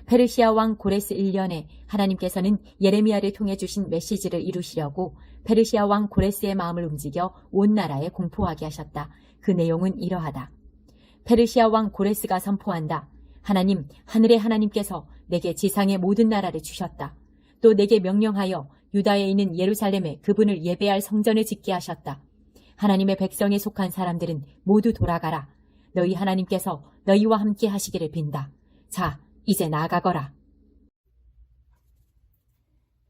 페르시아 왕 고레스 1년에 하나님께서는 예레미야를 통해 주신 메시지를 이루시려고 페르시아 왕 고레스의 마음을 움직여 온 나라에 공포하게 하셨다. 그 내용은 이러하다. 페르시아 왕 고레스가 선포한다. 하나님, 하늘의 하나님께서 내게 지상의 모든 나라를 주셨다. 또 내게 명령하여 유다에 있는 예루살렘에 그분을 예배할 성전을 짓게 하셨다. 하나님의 백성에 속한 사람들은 모두 돌아가라. 너희 하나님께서 너희와 함께 하시기를 빈다. 자, 이제 나아가거라.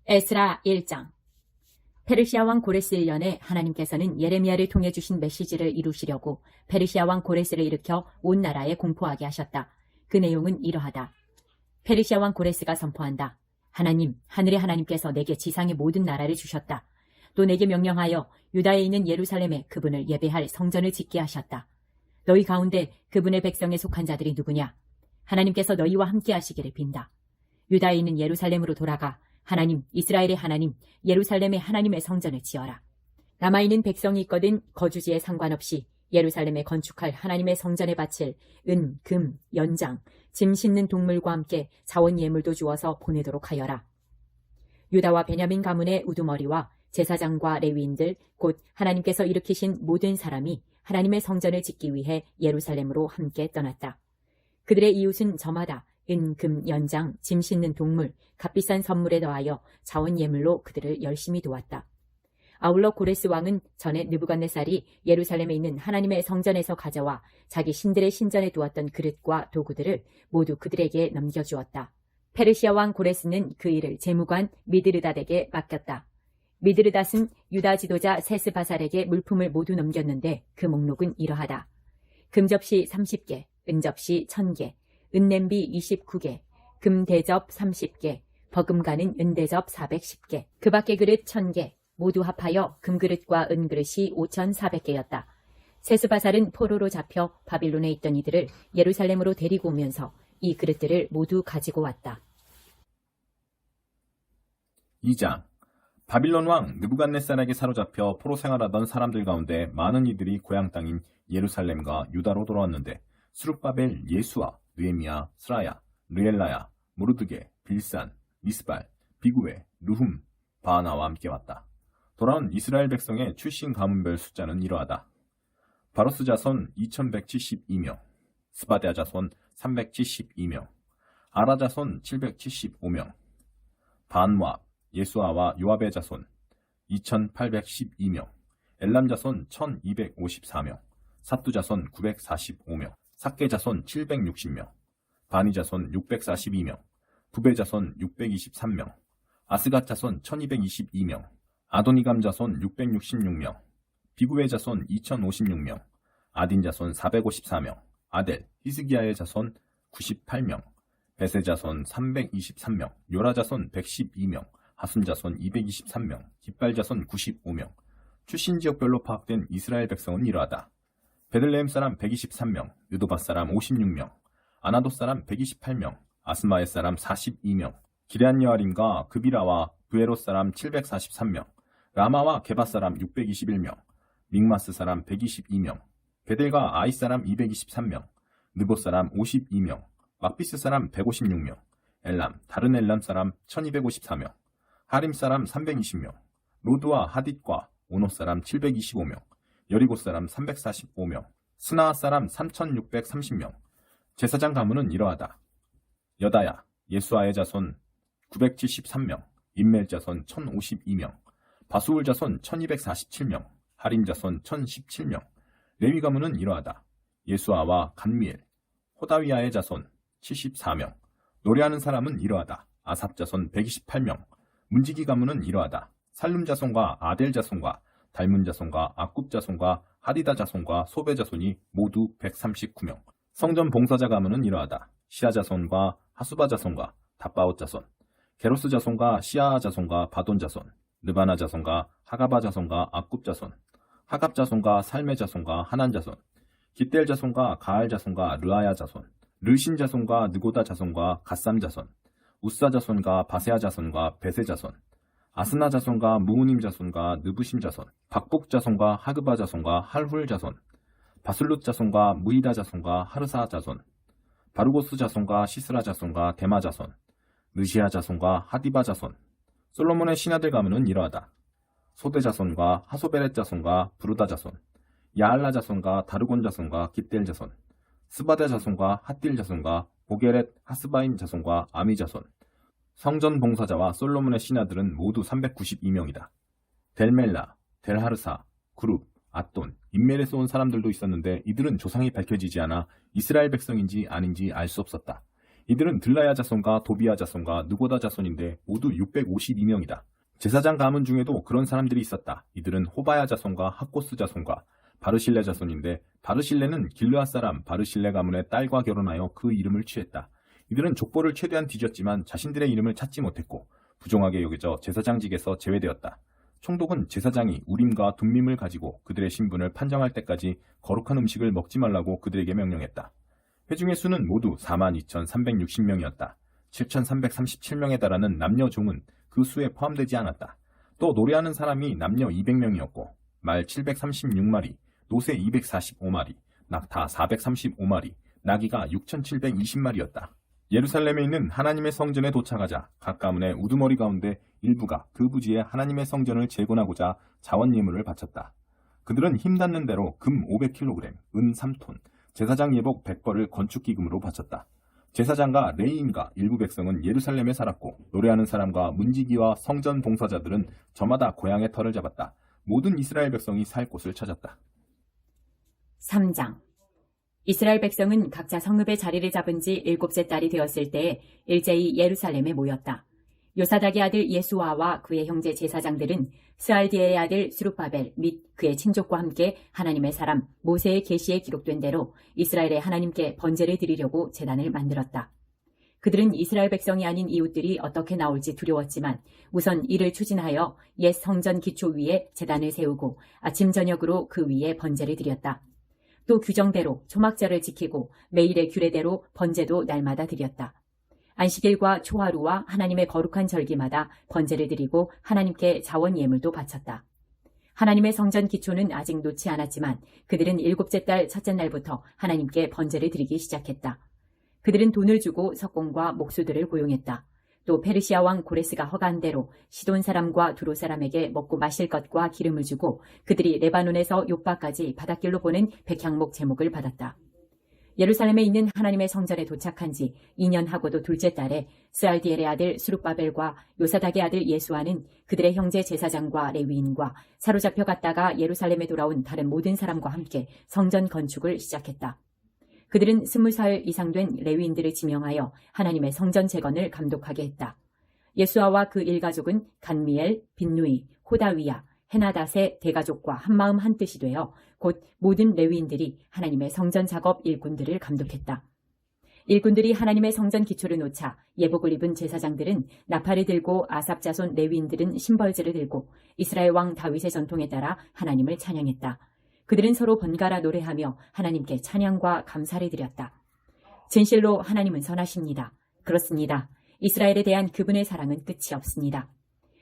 에스라 1장. 페르시아 왕 고레스 1년에 하나님께서는 예레미야를 통해 주신 메시지를 이루시려고 페르시아 왕 고레스를 일으켜 온 나라에 공포하게 하셨다. 그 내용은 이러하다. 페르시아 왕 고레스가 선포한다. 하나님, 하늘의 하나님께서 내게 지상의 모든 나라를 주셨다. 또 내게 명령하여 유다에 있는 예루살렘에 그분을 예배할 성전을 짓게 하셨다. 너희 가운데 그분의 백성에 속한 자들이 누구냐? 하나님께서 너희와 함께 하시기를 빈다. 유다에 있는 예루살렘으로 돌아가 하나님, 이스라엘의 하나님, 예루살렘의 하나님의 성전을 지어라. 남아있는 백성이 있거든 거주지에 상관없이 예루살렘에 건축할 하나님의 성전에 바칠 은, 금, 연장, 짐 싣는 동물과 함께 자원 예물도 주어서 보내도록 하여라. 유다와 베냐민 가문의 우두머리와 제사장과 레위인들 곧 하나님께서 일으키신 모든 사람이 하나님의 성전을 짓기 위해 예루살렘으로 함께 떠났다. 그들의 이웃은 저마다 은, 금, 연장, 짐 싣는 동물, 값비싼 선물에 더하여 자원 예물로 그들을 열심히 도왔다. 아울러 고레스 왕은 전에 느부갓네살이 예루살렘에 있는 하나님의 성전에서 가져와 자기 신들의 신전에 두었던 그릇과 도구들을 모두 그들에게 넘겨주었다. 페르시아 왕 고레스는 그 일을 재무관 미드르닷에게 맡겼다. 미드르닷은 유다 지도자 세스바살에게 물품을 모두 넘겼는데 그 목록은 이러하다. 금접시 30개, 은접시 1000개, 은냄비 29개, 금대접 30개, 버금가는 은대접 410개, 그 밖의 그릇 1000개, 모두 합하여 금그릇과 은그릇이 5400개였다. 세스바살은 포로로 잡혀 바빌론에 있던 이들을 예루살렘으로 데리고 오면서 이 그릇들을 모두 가지고 왔다. 2장. 바빌론 왕 느부갓네살에게 사로잡혀 포로 생활하던 사람들 가운데 많은 이들이 고향 땅인 예루살렘과 유다로 돌아왔는데 스룹바벨, 예수아, 느헤미야, 스라야, 르엘라야, 모르드게, 빌산, 미스발, 비구에, 르훔, 바하나와 함께 왔다. 돌아온 이스라엘 백성의 출신 가문별 숫자는 이러하다. 바로스 자손 2172명, 스바데아 자손 372명, 아라 자손 775명, 반모압, 예수아와 요압의 자손 2812명, 엘람 자손 1254명, 삿두 자손 945명, 삭게 자손 760명, 바니 자손 642명, 부베 자손 623명, 아스갓 자손 1222명, 아도니감 자손 666명, 비구의 자손 2056명, 아딘 자손 454명, 아델, 히스기야의 자손 98명, 베세 자손 323명, 요라 자손 112명, 하순 자손 223명, 깃발 자손 95명. 출신 지역별로 파악된 이스라엘 백성은 이러하다. 베들레헴 사람 123명, 느도바 사람 56명, 아나도 사람 128명, 아스마의 사람 42명, 기럇 여아림과 그비라와 브에롯 사람 743명, 라마와 게바 사람 621명, 믹마스 사람 122명, 베델과 아이 사람 223명, 느보 사람 52명, 막비스 사람 156명, 엘람, 다른 엘람 사람 1254명, 하림 사람 320명, 로드와 하딧과 오노 사람 725명, 여리고 사람 345명, 스나아 사람 3630명. 제사장 가문은 이러하다. 여다야, 예수아의 자손 973명, 임멜 자손 1052명, 바수울 자손 1247명, 하림 자손 1017명. 레위 가문은 이러하다. 예수아와 간미엘, 호다위아의 자손 74명. 노래하는 사람은 이러하다. 아삽 자손 128명. 문지기 가문은 이러하다. 살룸 자손과 아델 자손과 달문 자손과 아굽 자손과 하디다 자손과 소베 자손이 모두 139명. 성전 봉사자 가문은 이러하다. 시아 자손과 하수바 자손과 다바옷 자손, 게로스 자손과 시아아 자손과 바돈 자손, 르바나 자손과 하가바 자손과 아굽 자손, 하갑 자손과 살메 자손과 하난 자손, 깃델 자손과 가알 자손과 르아야 자손, 르신 자손과 느고다 자손과 갓삼 자손, 우사 자손과 바세아 자손과 베세 자손, 아스나 자손과 무우님 자손과 느부심 자손, 박복 자손과 하그바 자손과 할훌 자손, 바술룻 자손과 무이다 자손과 하르사 자손, 바루고스 자손과 시스라 자손과 데마 자손, 느시아 자손과 하디바 자손. 솔로몬의 신하들 가문은 이러하다. 소대 자손과 하소베렛 자손과 부르다 자손, 야알라 자손과 다르곤 자손과 깃델 자손, 스바데 자손과 핫딜 자손과 보게렛 하스바인 자손과 아미 자손. 성전 봉사자와 솔로몬의 신하들은 모두 392명이다. 델멜라, 델하르사, 그룹, 앗돈, 인멜에서 온 사람들도 있었는데 이들은 조상이 밝혀지지 않아 이스라엘 백성인지 아닌지 알 수 없었다. 이들은 들라야 자손과 도비야 자손과 느고다 자손인데 모두 652명이다. 제사장 가문 중에도 그런 사람들이 있었다. 이들은 호바야 자손과 학고스 자손과 바르실레 자손인데 바르실레는 길르앗 사람 바르실레 가문의 딸과 결혼하여 그 이름을 취했다. 이들은 족보를 최대한 뒤졌지만 자신들의 이름을 찾지 못했고 부정하게 여겨져 제사장직에서 제외되었다. 총독은 제사장이 우림과 둠밈을 가지고 그들의 신분을 판정할 때까지 거룩한 음식을 먹지 말라고 그들에게 명령했다. 회중의 수는 모두 42,360명이었다. 7,337명에 달하는 남녀 종은 그 수에 포함되지 않았다. 또 노래하는 사람이 남녀 200명이었고 말 736마리, 노새 245마리, 낙타 435마리, 나귀가 6,720마리였다. 예루살렘에 있는 하나님의 성전에 도착하자 각 가문의 우두머리 가운데 일부가 그 부지에 하나님의 성전을 재건하고자 자원 예물을 바쳤다. 그들은 힘닿는 대로 금 500kg, 은 3톤, 제사장 예복 100벌을 건축기금으로 바쳤다. 제사장과 레위인과 일부 백성은 예루살렘에 살았고 노래하는 사람과 문지기와 성전 봉사자들은 저마다 고향의 터를 잡았다. 모든 이스라엘 백성이 살 곳을 찾았다. 3장. 이스라엘 백성은 각자 성읍의 자리를 잡은 지 7째 달이 되었을 때에 일제히 예루살렘에 모였다. 요사닥의 아들 예수아와 그의 형제 제사장들은 스알디엘의 아들 스룹바벨 및 그의 친족과 함께 하나님의 사람 모세의 계시에 기록된 대로 이스라엘의 하나님께 번제를 드리려고 제단을 만들었다. 그들은 이스라엘 백성이 아닌 이웃들이 어떻게 나올지 두려웠지만 우선 이를 추진하여 옛 성전 기초 위에 제단을 세우고 아침 저녁으로 그 위에 번제를 드렸다. 또 규정대로 초막절을 지키고 매일의 규례대로 번제도 날마다 드렸다. 안식일과 초하루와 하나님의 거룩한 절기마다 번제를 드리고 하나님께 자원 예물도 바쳤다. 하나님의 성전 기초는 아직 놓지 않았지만 그들은 7째 달 첫째 날부터 하나님께 번제를 드리기 시작했다. 그들은 돈을 주고 석공과 목수들을 고용했다. 또 페르시아 왕 고레스가 허가한 대로 시돈 사람과 두로 사람에게 먹고 마실 것과 기름을 주고 그들이 레바논에서 요바까지 바닷길로 보는 백향목 제목을 받았다. 예루살렘에 있는 하나님의 성전에 도착한 지 2년 하고도 둘째 달에 스알디엘의 아들 스룹바벨과 요사닥의 아들 예수아는 그들의 형제 제사장과 레위인과 사로잡혀 갔다가 예루살렘에 돌아온 다른 모든 사람과 함께 성전 건축을 시작했다. 그들은 20살 이상 된 레위인들을 지명하여 하나님의 성전 재건을 감독하게 했다. 예수아와 그 일가족은 간미엘, 빈누이, 호다위야, 헤나닷의 대가족과 한마음 한뜻이 되어 곧 모든 레위인들이 하나님의 성전 작업 일꾼들을 감독했다. 일꾼들이 하나님의 성전 기초를 놓자 예복을 입은 제사장들은 나팔을 들고 아삽 자손 레위인들은 심벌지를 들고 이스라엘 왕 다윗의 전통에 따라 하나님을 찬양했다. 그들은 서로 번갈아 노래하며 하나님께 찬양과 감사를 드렸다. 진실로 하나님은 선하십니다. 그렇습니다. 이스라엘에 대한 그분의 사랑은 끝이 없습니다.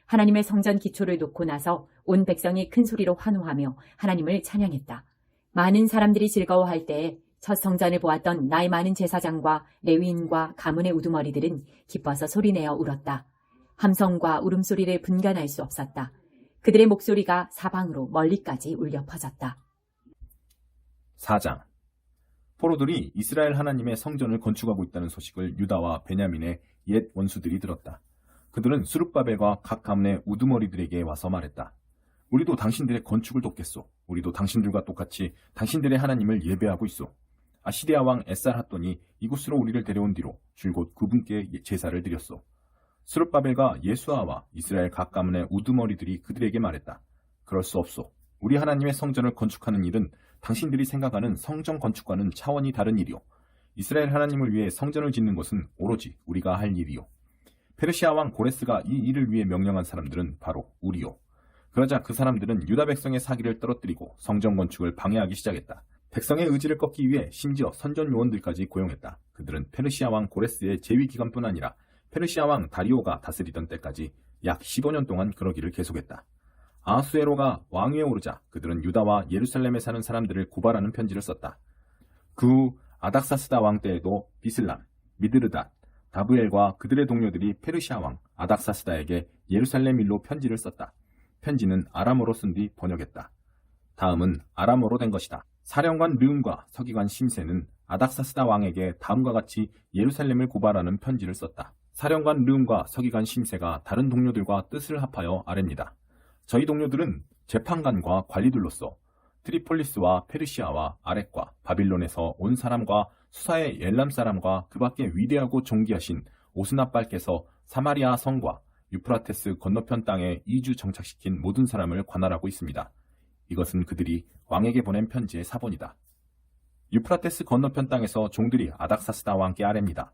하나님의 성전 기초를 놓고 나서 온 백성이 큰 소리로 환호하며 하나님을 찬양했다. 많은 사람들이 즐거워할 때에 첫 성전을 보았던 나이 많은 제사장과 레위인과 가문의 우두머리들은 기뻐서 소리내어 울었다. 함성과 울음소리를 분간할 수 없었다. 그들의 목소리가 사방으로 멀리까지 울려 퍼졌다. 4장. 포로들이 이스라엘 하나님의 성전을 건축하고 있다는 소식을 유다와 베냐민의 옛 원수들이 들었다. 그들은 스룹바벨과 각 가문의 우두머리들에게 와서 말했다. 우리도 당신들의 건축을 돕겠소. 우리도 당신들과 똑같이 당신들의 하나님을 예배하고 있소. 아시리아 왕 에살핫돈이 이곳으로 우리를 데려온 뒤로 줄곧 그분께 제사를 드렸소. 스룹바벨과 예수아와 이스라엘 각 가문의 우두머리들이 그들에게 말했다. 그럴 수 없소. 우리 하나님의 성전을 건축하는 일은 당신들이 생각하는 성전 건축과는 차원이 다른 일이오. 이스라엘 하나님을 위해 성전을 짓는 것은 오로지 우리가 할 일이오. 페르시아 왕 고레스가 이 일을 위해 명령한 사람들은 바로 우리오. 그러자 그 사람들은 유다 백성의 사기를 떨어뜨리고 성전 건축을 방해하기 시작했다. 백성의 의지를 꺾기 위해 심지어 선전 요원들까지 고용했다. 그들은 페르시아 왕 고레스의 재위 기간뿐 아니라 페르시아 왕 다리오가 다스리던 때까지 약 15년 동안 그러기를 계속했다. 아하수에로가 왕위에 오르자 그들은 유다와 예루살렘에 사는 사람들을 고발하는 편지를 썼다. 그 후 아닥사스다 왕 때에도 비슬람, 미드르닷, 다브엘과 그들의 동료들이 페르시아 왕 아닥사스다에게 예루살렘 일로 편지를 썼다. 편지는 아람어로 쓴 뒤 번역했다. 다음은 아람어로 된 것이다. 사령관 르움과 서기관 심세는 아닥사스다 왕에게 다음과 같이 예루살렘을 고발하는 편지를 썼다. 사령관 르움과 서기관 심세가 다른 동료들과 뜻을 합하여 아뢰니다. 저희 동료들은 재판관과 관리들로서 트리폴리스와 페르시아와 아렉과 바빌론에서 온 사람과 수사의 엘람 사람과 그 밖에 위대하고 존귀하신 오스나빨께서 사마리아 성과 유프라테스 건너편 땅에 이주 정착시킨 모든 사람을 관할하고 있습니다. 이것은 그들이 왕에게 보낸 편지의 사본이다. 유프라테스 건너편 땅에서 종들이 아닥사스다 왕께 아뢰니다.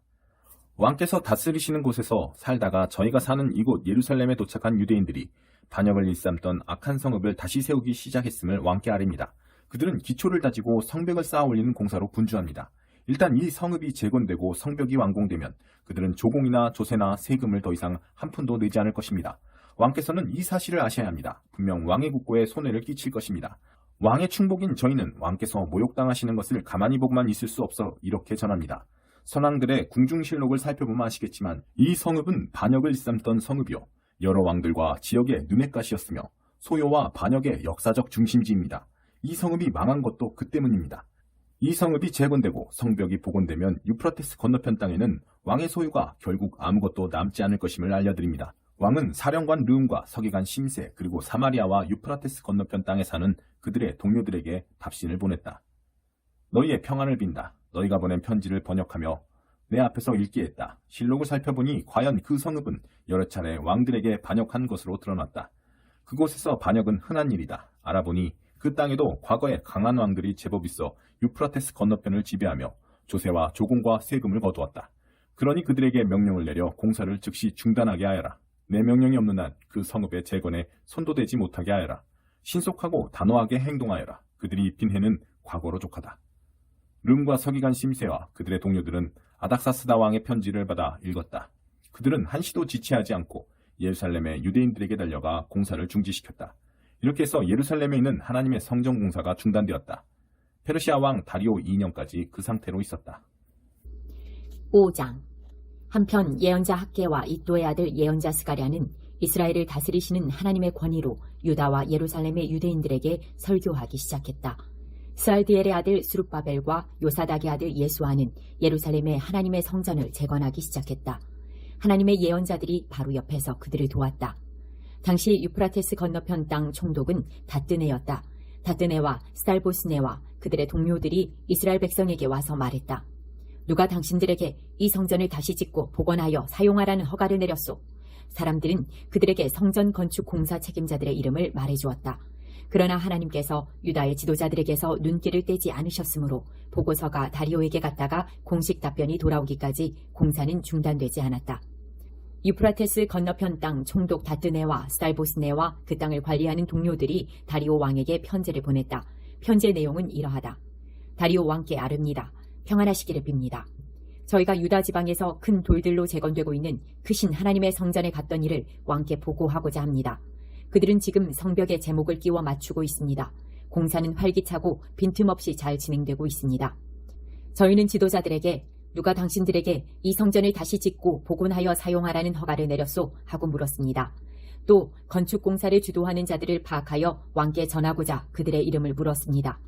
왕께서 다스리시는 곳에서 살다가 저희가 사는 이곳 예루살렘에 도착한 유대인들이 반역을 일삼던 악한 성읍을 다시 세우기 시작했음을 왕께 아뢰니다. 그들은 기초를 다지고 성벽을 쌓아 올리는 공사로 분주합니다. 일단 이 성읍이 재건되고 성벽이 완공되면 그들은 조공이나 조세나 세금을 더 이상 한 푼도 내지 않을 것입니다. 왕께서는 이 사실을 아셔야 합니다. 분명 왕의 국고에 손해를 끼칠 것입니다. 왕의 충복인 저희는 왕께서 모욕당하시는 것을 가만히 보고만 있을 수 없어 이렇게 전합니다. 선왕들의 궁중실록을 살펴보면 아시겠지만 이 성읍은 반역을 일삼던 성읍이요 여러 왕들과 지역의 눈엣가시였으며 소요와 반역의 역사적 중심지입니다. 이 성읍이 망한 것도 그 때문입니다. 이 성읍이 재건되고 성벽이 복원되면 유프라테스 건너편 땅에는 왕의 소유가 결국 아무것도 남지 않을 것임을 알려드립니다. 왕은 사령관 르움과 서기관 심세 그리고 사마리아와 유프라테스 건너편 땅에 사는 그들의 동료들에게 답신을 보냈다. 너희의 평안을 빈다. 너희가 보낸 편지를 번역하며 내 앞에서 읽게 했다. 실록을 살펴보니 과연 그 성읍은 여러 차례 왕들에게 반역한 것으로 드러났다. 그곳에서 반역은 흔한 일이다. 알아보니 그 땅에도 과거에 강한 왕들이 제법 있어 유프라테스 건너편을 지배하며 조세와 조공과 세금을 거두었다. 그러니 그들에게 명령을 내려 공사를 즉시 중단하게 하여라. 내 명령이 없는 한 그 성읍의 재건에 손도 대지 못하게 하여라. 신속하고 단호하게 행동하여라. 그들이 입힌 해는 과거로 족하다. 름과 서기관 심세와 그들의 동료들은 아닥사스다 왕의 편지를 받아 읽었다. 그들은 한시도 지체하지 않고 예루살렘의 유대인들에게 달려가 공사를 중지시켰다. 이렇게 해서 예루살렘에 있는 하나님의 성전 공사가 중단되었다. 페르시아 왕 다리오 2년까지 그 상태로 있었다. 5장. 한편 예언자 학개와 이도의 아들 예언자 스가랴는 이스라엘을 다스리시는 하나님의 권위로 유다와 예루살렘의 유대인들에게 설교하기 시작했다. 스알디엘의 아들 스룹바벨과 요사닥의 아들 예수아는 예루살렘의 하나님의 성전을 재건하기 시작했다. 하나님의 예언자들이 바로 옆에서 그들을 도왔다. 당시 유프라테스 건너편 땅 총독은 다뜨네였다. 다뜨네와 스달보스네와 그들의 동료들이 이스라엘 백성에게 와서 말했다. 누가 당신들에게 이 성전을 다시 짓고 복원하여 사용하라는 허가를 내렸소? 사람들은 그들에게 성전 건축 공사 책임자들의 이름을 말해주었다. 그러나 하나님께서 유다의 지도자들에게서 눈길을 떼지 않으셨으므로 보고서가 다리오에게 갔다가 공식 답변이 돌아오기까지 공사는 중단되지 않았다. 유프라테스 건너편 땅 총독 다뜨네와 스달보스네와 그 땅을 관리하는 동료들이 다리오 왕에게 편지를 보냈다. 편지의 내용은 이러하다. 다리오 왕께 아릅니다. 평안하시기를 빕니다. 저희가 유다 지방에서 큰 돌들로 재건되고 있는 크신 하나님의 성전에 갔던 일을 왕께 보고하고자 합니다. 그들은 지금 성벽에 제목을 끼워 맞추고 있습니다. 공사는 활기차고 빈틈없이 잘 진행되고 있습니다. 저희는 지도자들에게 누가 당신들에게 이 성전을 다시 짓고 복원하여 사용하라는 허가를 내렸소? 하고 물었습니다. 또 건축 공사를 주도하는 자들을 파악하여 왕께 전하고자 그들의 이름을 물었습니다.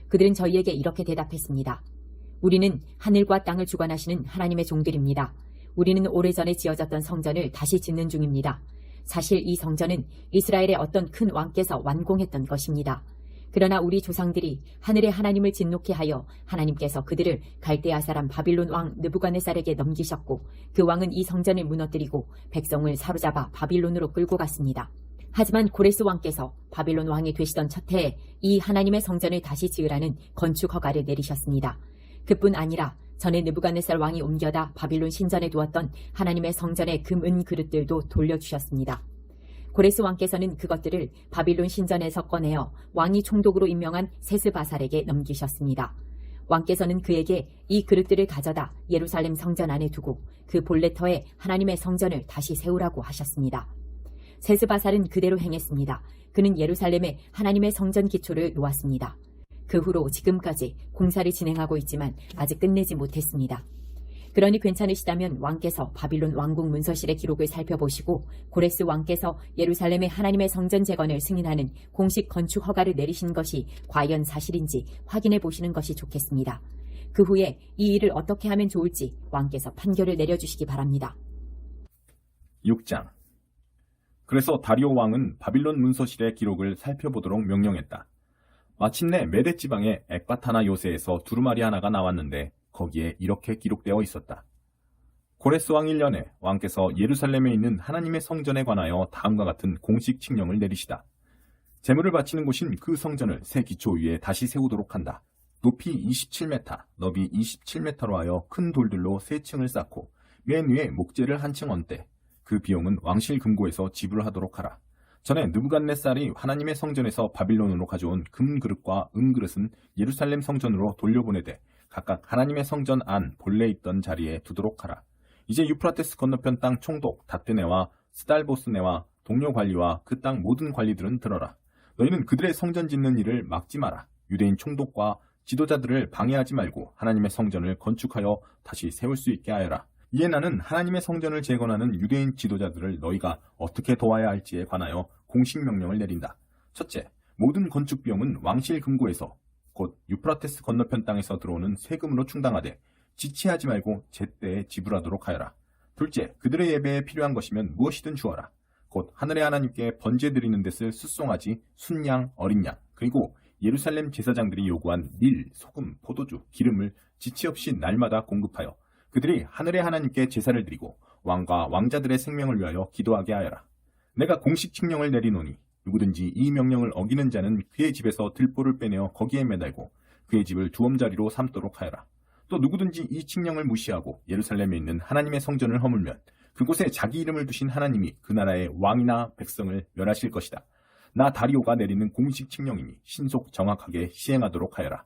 그들은 저희에게 이렇게 대답했습니다. 우리는 하늘과 땅을 주관하시는 하나님의 종들입니다. 우리는 오래전에 지어졌던 성전을 다시 짓는 중입니다. 사실 이 성전은 이스라엘의 어떤 큰 왕께서 완공했던 것입니다. 그러나 우리 조상들이 하늘의 하나님을 진노케 하여 하나님께서 그들을 갈대아 사람 바빌론 왕 느부갓네살에게 넘기셨고 그 왕은 이 성전을 무너뜨리고 백성을 사로잡아 바빌론으로 끌고 갔습니다. 하지만 고레스 왕께서 바빌론 왕이 되시던 첫 해에 이 하나님의 성전을 다시 지으라는 건축 허가를 내리셨습니다. 그뿐 아니라 전에 느부갓네살 왕이 옮겨다 바빌론 신전에 두었던 하나님의 성전의 금, 은 그릇들도 돌려주셨습니다. 고레스 왕께서는 그것들을 바빌론 신전에서 꺼내어 왕이 총독으로 임명한 세스바살에게 넘기셨습니다. 왕께서는 그에게 이 그릇들을 가져다 예루살렘 성전 안에 두고 그 볼레터에 하나님의 성전을 다시 세우라고 하셨습니다. 세스바살은 그대로 행했습니다. 그는 예루살렘에 하나님의 성전 기초를 놓았습니다. 그 후로 지금까지 공사를 진행하고 있지만 아직 끝내지 못했습니다. 그러니 괜찮으시다면 왕께서 바빌론 왕궁 문서실의 기록을 살펴보시고 고레스 왕께서 예루살렘의 하나님의 성전 재건을 승인하는 공식 건축 허가를 내리신 것이 과연 사실인지 확인해 보시는 것이 좋겠습니다. 그 후에 이 일을 어떻게 하면 좋을지 왕께서 판결을 내려주시기 바랍니다. 6장. 그래서 다리오 왕은 바빌론 문서실의 기록을 살펴보도록 명령했다. 마침내 메대 지방의 엑바타나 요새에서 두루마리 하나가 나왔는데 거기에 이렇게 기록되어 있었다. 고레스 왕 1년에 왕께서 예루살렘에 있는 하나님의 성전에 관하여 다음과 같은 공식 칙령을 내리시다. 제물을 바치는 곳인 그 성전을 새 기초 위에 다시 세우도록 한다. 높이 27m, 너비 27m로 하여 큰 돌들로 세 층을 쌓고 맨 위에 목재를 한 층 얹되 그 비용은 왕실 금고에서 지불하도록 하라. 전에 느부갓네살이 하나님의 성전에서 바빌론으로 가져온 금그릇과 은그릇은 예루살렘 성전으로 돌려보내되 각각 하나님의 성전 안 본래 있던 자리에 두도록 하라. 이제 유프라테스 건너편 땅 총독 다뜨네와 스달보스네와 동료 관리와 그 땅 모든 관리들은 들어라. 너희는 그들의 성전 짓는 일을 막지 마라. 유대인 총독과 지도자들을 방해하지 말고 하나님의 성전을 건축하여 다시 세울 수 있게 하여라. 이에 나는 하나님의 성전을 재건하는 유대인 지도자들을 너희가 어떻게 도와야 할지에 관하여 공식 명령을 내린다. 첫째, 모든 건축 비용은 왕실 금고에서 곧 유프라테스 건너편 땅에서 들어오는 세금으로 충당하되 지체하지 말고 제때에 지불하도록 하여라. 둘째, 그들의 예배에 필요한 것이면 무엇이든 주어라. 곧 하늘의 하나님께 번제 드리는 데 쓸 숫송아지, 순양, 어린 양, 그리고 예루살렘 제사장들이 요구한 밀, 소금, 포도주, 기름을 지체 없이 날마다 공급하여 그들이 하늘의 하나님께 제사를 드리고 왕과 왕자들의 생명을 위하여 기도하게 하여라. 내가 공식 칙령을 내리노니 누구든지 이 명령을 어기는 자는 그의 집에서 들보를 빼내어 거기에 매달고 그의 집을 두엄자리로 삼도록 하여라. 또 누구든지 이 칙령을 무시하고 예루살렘에 있는 하나님의 성전을 허물면 그곳에 자기 이름을 두신 하나님이 그 나라의 왕이나 백성을 멸하실 것이다. 나 다리오가 내리는 공식 칙령이니 신속 정확하게 시행하도록 하여라.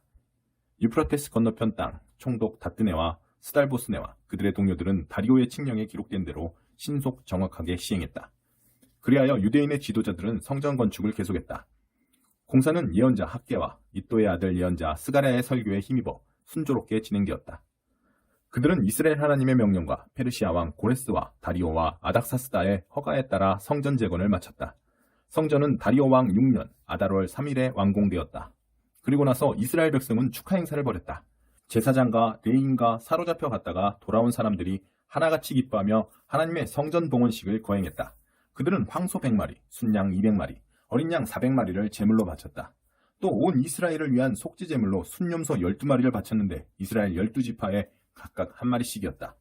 유프라테스 건너편 땅 총독 다뜨네와 스달보스네와 그들의 동료들은 다리오의 칙령에 기록된 대로 신속 정확하게 시행했다. 그리하여 유대인의 지도자들은 성전 건축을 계속했다. 공사는 예언자 학개와 이또의 아들 예언자 스가랴의 설교에 힘입어 순조롭게 진행되었다. 그들은 이스라엘 하나님의 명령과 페르시아 왕 고레스와 다리오와 아닥사스다의 허가에 따라 성전 재건을 마쳤다. 성전은 다리오 왕 6년 아달월 3일에 완공되었다. 그리고 나서 이스라엘 백성은 축하 행사를 벌였다. 제사장과 레위인과 사로잡혀 갔다가 돌아온 사람들이 하나같이 기뻐하며 하나님의 성전 봉헌식을 거행했다. 그들은 황소 100마리, 순양 200마리, 어린 양 400마리를 제물로 바쳤다. 또 온 이스라엘을 위한 속죄 제물로 순염소 12마리를 바쳤는데 이스라엘 12지파에 각각 한 마리씩이었다.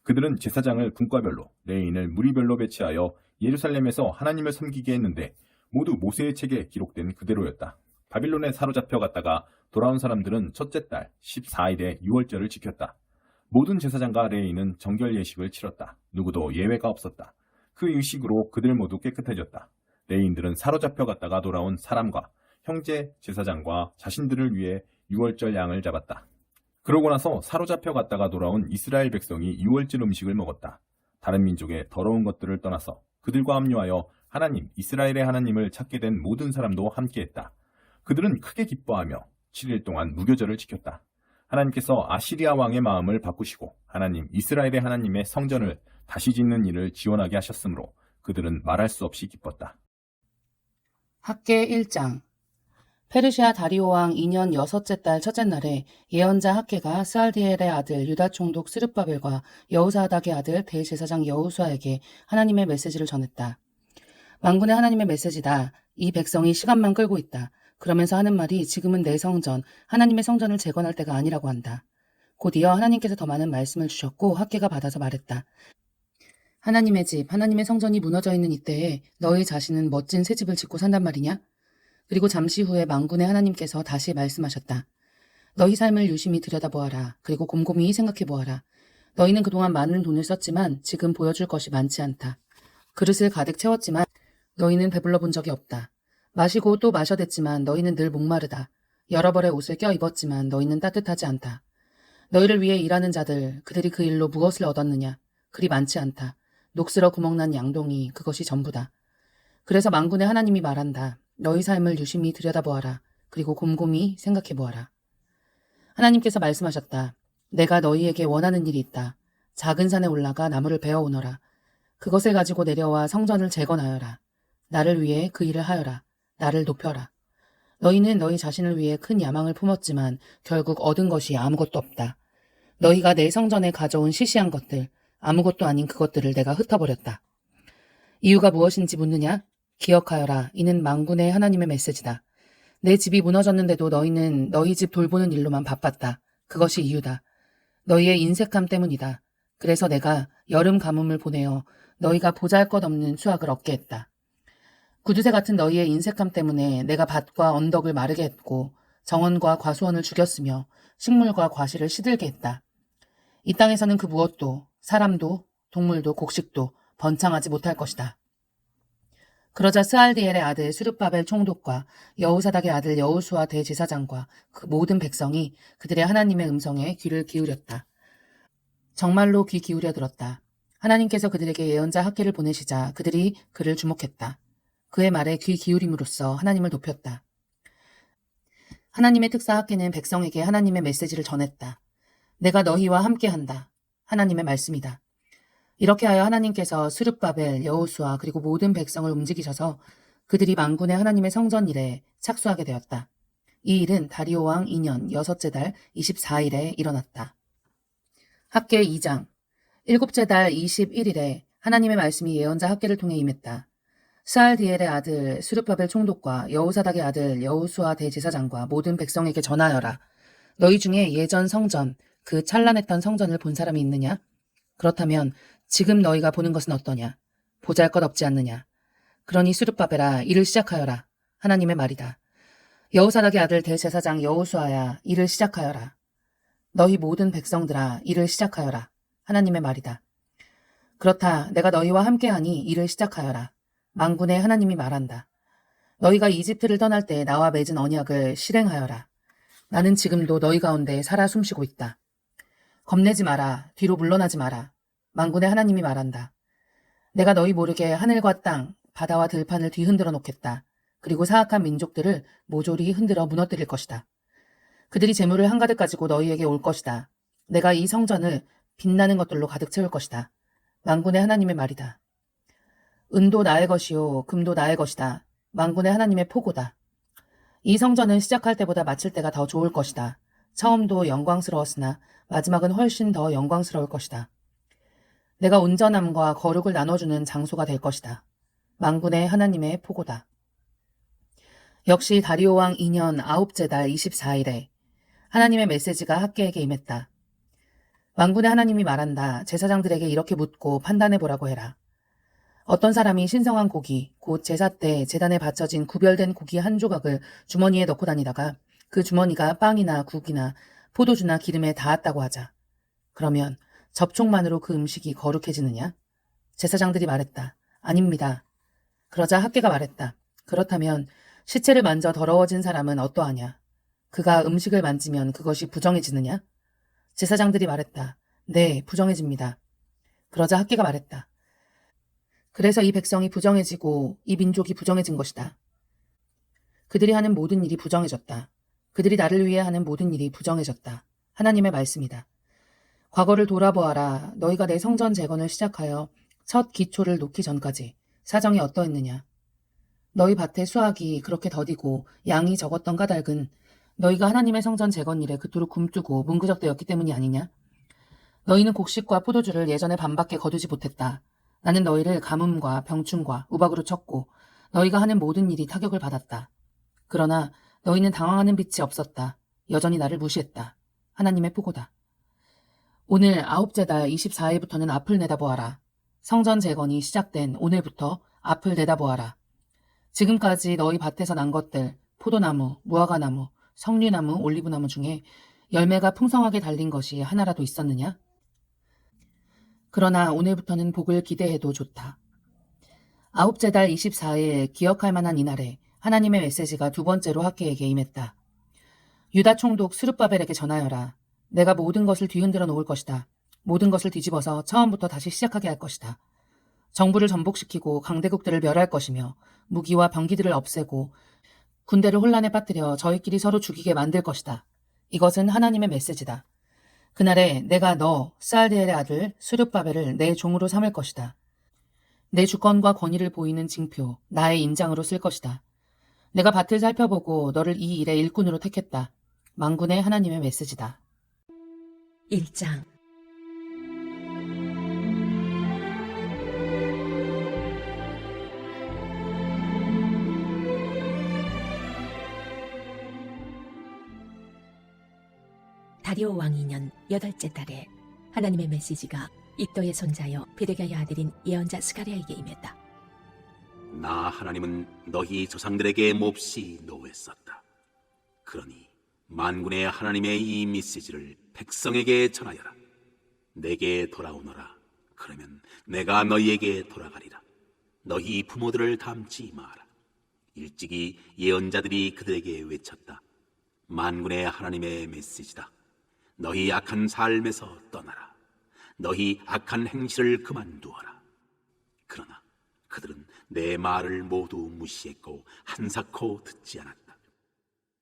그들은 제사장을 분과별로, 레위인을 무리별로 배치하여 예루살렘에서 하나님을 섬기게 했는데 모두 모세의 책에 기록된 그대로였다. 바빌론에 사로잡혀 갔다가 돌아온 사람들은 첫째 달 14일에 유월절을 지켰다. 모든 제사장과 레위인은 정결 예식을 치렀다. 누구도 예외가 없었다. 그 의식으로 그들 모두 깨끗해졌다. 레위인들은 사로잡혀 갔다가 돌아온 사람과 형제 제사장과 자신들을 위해 유월절 양을 잡았다. 그러고 나서 사로잡혀 갔다가 돌아온 이스라엘 백성이 유월절 음식을 먹었다. 다른 민족의 더러운 것들을 떠나서 그들과 합류하여 하나님, 이스라엘의 하나님을 찾게 된 모든 사람도 함께했다. 그들은 크게 기뻐하며 7일 동안 무교절을 지켰다. 하나님께서 아시리아 왕의 마음을 바꾸시고 하나님, 이스라엘의 하나님의 성전을 다시 짓는 일을 지원하게 하셨으므로 그들은 말할 수 없이 기뻤다. 학계 1장. 페르시아 다리오 왕 2년 여섯째 달 첫째 날에 예언자 학계가 스알디엘의 아들 유다 총독 스룹바벨과 여우사닥의 아들 대제사장 여우수아에게 하나님의 메시지를 전했다. 만군의 하나님의 메시지다. 이 백성이 시간만 끌고 있다. 그러면서 하는 말이 지금은 내 성전, 하나님의 성전을 재건할 때가 아니라고 한다. 곧이어 하나님께서 더 많은 말씀을 주셨고 학계가 받아서 말했다. 하나님의 집, 하나님의 성전이 무너져 있는 이때에 너희 자신은 멋진 새 집을 짓고 산단 말이냐? 그리고 잠시 후에 만군의 하나님께서 다시 말씀하셨다. 너희 삶을 유심히 들여다보아라. 그리고 곰곰이 생각해보아라. 너희는 그동안 많은 돈을 썼지만 지금 보여줄 것이 많지 않다. 그릇을 가득 채웠지만 너희는 배불러 본 적이 없다. 마시고 또 마셔댔지만 너희는 늘 목마르다. 여러 벌의 옷을 껴입었지만 너희는 따뜻하지 않다. 너희를 위해 일하는 자들, 그들이 그 일로 무엇을 얻었느냐? 그리 많지 않다. 녹슬어 구멍난 양동이, 그것이 전부다. 그래서 만군의 하나님이 말한다. 너희 삶을 유심히 들여다보아라. 그리고 곰곰이 생각해 보아라. 하나님께서 말씀하셨다. 내가 너희에게 원하는 일이 있다. 작은 산에 올라가 나무를 베어 오너라. 그것을 가지고 내려와 성전을 재건하여라. 나를 위해 그 일을 하여라. 나를 높여라. 너희는 너희 자신을 위해 큰 야망을 품었지만 결국 얻은 것이 아무것도 없다. 너희가 내 성전에 가져온 시시한 것들, 아무것도 아닌 그것들을 내가 흩어버렸다. 이유가 무엇인지 묻느냐? 기억하여라. 이는 만군의 하나님의 메시지다. 내 집이 무너졌는데도 너희는 너희 집 돌보는 일로만 바빴다. 그것이 이유다. 너희의 인색함 때문이다. 그래서 내가 여름 가뭄을 보내어 너희가 보잘것없는 수확을 얻게 했다. 구두쇠 같은 너희의 인색함 때문에 내가 밭과 언덕을 마르게 했고 정원과 과수원을 죽였으며 식물과 과실을 시들게 했다. 이 땅에서는 그 무엇도 사람도 동물도 곡식도 번창하지 못할 것이다. 그러자 스알디엘의 아들 스룹바벨 총독과 여호사닥의 아들 여호수아 대제사장과 그 모든 백성이 그들의 하나님의 음성에 귀를 기울였다. 정말로 귀 기울여 들었다. 하나님께서 그들에게 예언자 학계를 보내시자 그들이 그를 주목했다. 그의 말에 귀 기울임으로써 하나님을 높였다. 하나님의 특사 학계는 백성에게 하나님의 메시지를 전했다. 내가 너희와 함께한다. 하나님의 말씀이다. 이렇게 하여 하나님께서 스룹바벨, 여호수아 그리고 모든 백성을 움직이셔서 그들이 만군의 하나님의 성전 일에 착수하게 되었다. 이 일은 다리오 왕 2년 6째 달 24일에 일어났다. 학계 2장 7째 달 21일에 하나님의 말씀이 예언자 학계를 통해 임했다. 스알디엘의 아들 스룹바벨 총독과 여호사닥의 아들 여호수아 대제사장과 모든 백성에게 전하여라. 너희 중에 예전 성전, 그 찬란했던 성전을 본 사람이 있느냐? 그렇다면 지금 너희가 보는 것은 어떠냐? 보잘것없지 않느냐? 그러니 스룹바벨아, 일을 시작하여라. 하나님의 말이다. 여호사닥의 아들 대제사장 여호수아야, 일을 시작하여라. 너희 모든 백성들아, 일을 시작하여라. 하나님의 말이다. 그렇다. 내가 너희와 함께하니 일을 시작하여라. 만군의 하나님이 말한다. 너희가 이집트를 떠날 때 나와 맺은 언약을 실행하여라. 나는 지금도 너희 가운데 살아 숨쉬고 있다. 겁내지 마라. 뒤로 물러나지 마라. 만군의 하나님이 말한다. 내가 너희 모르게 하늘과 땅, 바다와 들판을 뒤흔들어 놓겠다. 그리고 사악한 민족들을 모조리 흔들어 무너뜨릴 것이다. 그들이 재물을 한가득 가지고 너희에게 올 것이다. 내가 이 성전을 빛나는 것들로 가득 채울 것이다. 만군의 하나님의 말이다. 은도 나의 것이요 금도 나의 것이다. 만군의 하나님의 포고다. 이 성전은 시작할 때보다 마칠 때가 더 좋을 것이다. 처음도 영광스러웠으나 마지막은 훨씬 더 영광스러울 것이다. 내가 온전함과 거룩을 나눠주는 장소가 될 것이다. 만군의 하나님의 포고다. 역시 다리오 왕 2년 9째 달 24일에 하나님의 메시지가 학계에게 임했다. 만군의 하나님이 말한다. 제사장들에게 이렇게 묻고 판단해보라고 해라. 어떤 사람이 신성한 고기, 곧 제사 때 제단에 바쳐진 구별된 고기 한 조각을 주머니에 넣고 다니다가 그 주머니가 빵이나 국이나 포도주나 기름에 닿았다고 하자. 그러면 접촉만으로 그 음식이 거룩해지느냐? 제사장들이 말했다. 아닙니다. 그러자 학계가 말했다. 그렇다면 시체를 만져 더러워진 사람은 어떠하냐? 그가 음식을 만지면 그것이 부정해지느냐? 제사장들이 말했다. 네, 부정해집니다. 그러자 학계가 말했다. 그래서 이 백성이 부정해지고 이 민족이 부정해진 것이다. 그들이 하는 모든 일이 부정해졌다. 그들이 나를 위해 하는 모든 일이 부정해졌다. 하나님의 말씀이다. 과거를 돌아보아라. 너희가 내 성전 재건을 시작하여 첫 기초를 놓기 전까지 사정이 어떠했느냐. 너희 밭의 수확이 그렇게 더디고 양이 적었던 까닭은 너희가 하나님의 성전 재건 일에 그토록 굼뜨고 문구적되었기 때문이 아니냐. 너희는 곡식과 포도주를 예전에 반밖에 거두지 못했다. 나는 너희를 가뭄과 병충과 우박으로 쳤고 너희가 하는 모든 일이 타격을 받았다. 그러나 너희는 당황하는 빛이 없었다. 여전히 나를 무시했다. 하나님의 포고다. 오늘 9째 달 24일부터는 앞을 내다보아라. 성전 재건이 시작된 오늘부터 앞을 내다보아라. 지금까지 너희 밭에서 난 것들, 포도나무, 무화과나무, 석류나무, 올리브나무 중에 열매가 풍성하게 달린 것이 하나라도 있었느냐? 그러나 오늘부터는 복을 기대해도 좋다. 9째 달 24일 기억할 만한 이날에 하나님의 메시지가 두 번째로 학계에게 임했다. 유다 총독 스룹바벨에게 전하여라. 내가 모든 것을 뒤흔들어 놓을 것이다. 모든 것을 뒤집어서 처음부터 다시 시작하게 할 것이다. 정부를 전복시키고 강대국들을 멸할 것이며 무기와 병기들을 없애고 군대를 혼란에 빠뜨려 저희끼리 서로 죽이게 만들 것이다. 이것은 하나님의 메시지다. 그날에 내가 너, 스알디엘의 아들 스룹바벨을 내 종으로 삼을 것이다. 내 주권과 권위를 보이는 징표, 나의 인장으로 쓸 것이다. 내가 밭을 살펴보고 너를 이 일의 일꾼으로 택했다. 만군의 하나님의 메시지다. 1장 다리오 왕 2년 8째 달에 하나님의 메시지가 iddo의 손자여 베레가의 아들인 예언자 스가랴에게 임했다. 나 하나님은 너희 조상들에게 몹시 노했었다. 그러니 만군의 하나님의 이 메시지를 백성에게 전하여라. 내게 돌아오너라. 그러면 내가 너희에게 돌아가리라. 너희 부모들을 닮지 마라. 일찍이 예언자들이 그들에게 외쳤다. 만군의 하나님의 메시지다. 너희 악한 삶에서 떠나라. 너희 악한 행실을 그만두어라. 그러나 그들은 내 말을 모두 무시했고 한사코 듣지 않았다.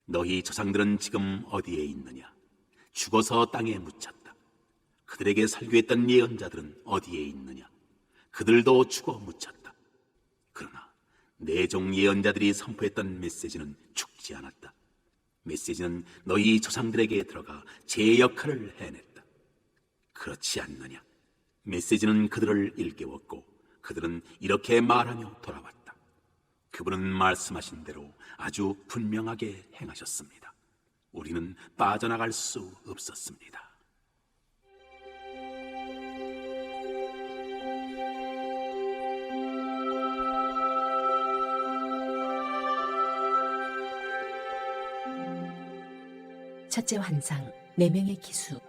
너희 조상들은 지금 어디에 있느냐? 죽어서 땅에 묻혔다. 그들에게 설교했던 예언자들은 어디에 있느냐? 그들도 죽어 묻혔다. 그러나 내 종 예언자들이 선포했던 메시지는 죽지 않았다. 메시지는 너희 조상들에게 들어가 제 역할을 해냈다. 그렇지 않느냐? 메시지는 그들을 일깨웠고 그들은 이렇게 말하며 돌아왔다. 그분은 말씀하신 대로 아주 분명하게 행하셨습니다. 우리는 빠져나갈 수 없었습니다. 첫째 환상, 4명의 기수.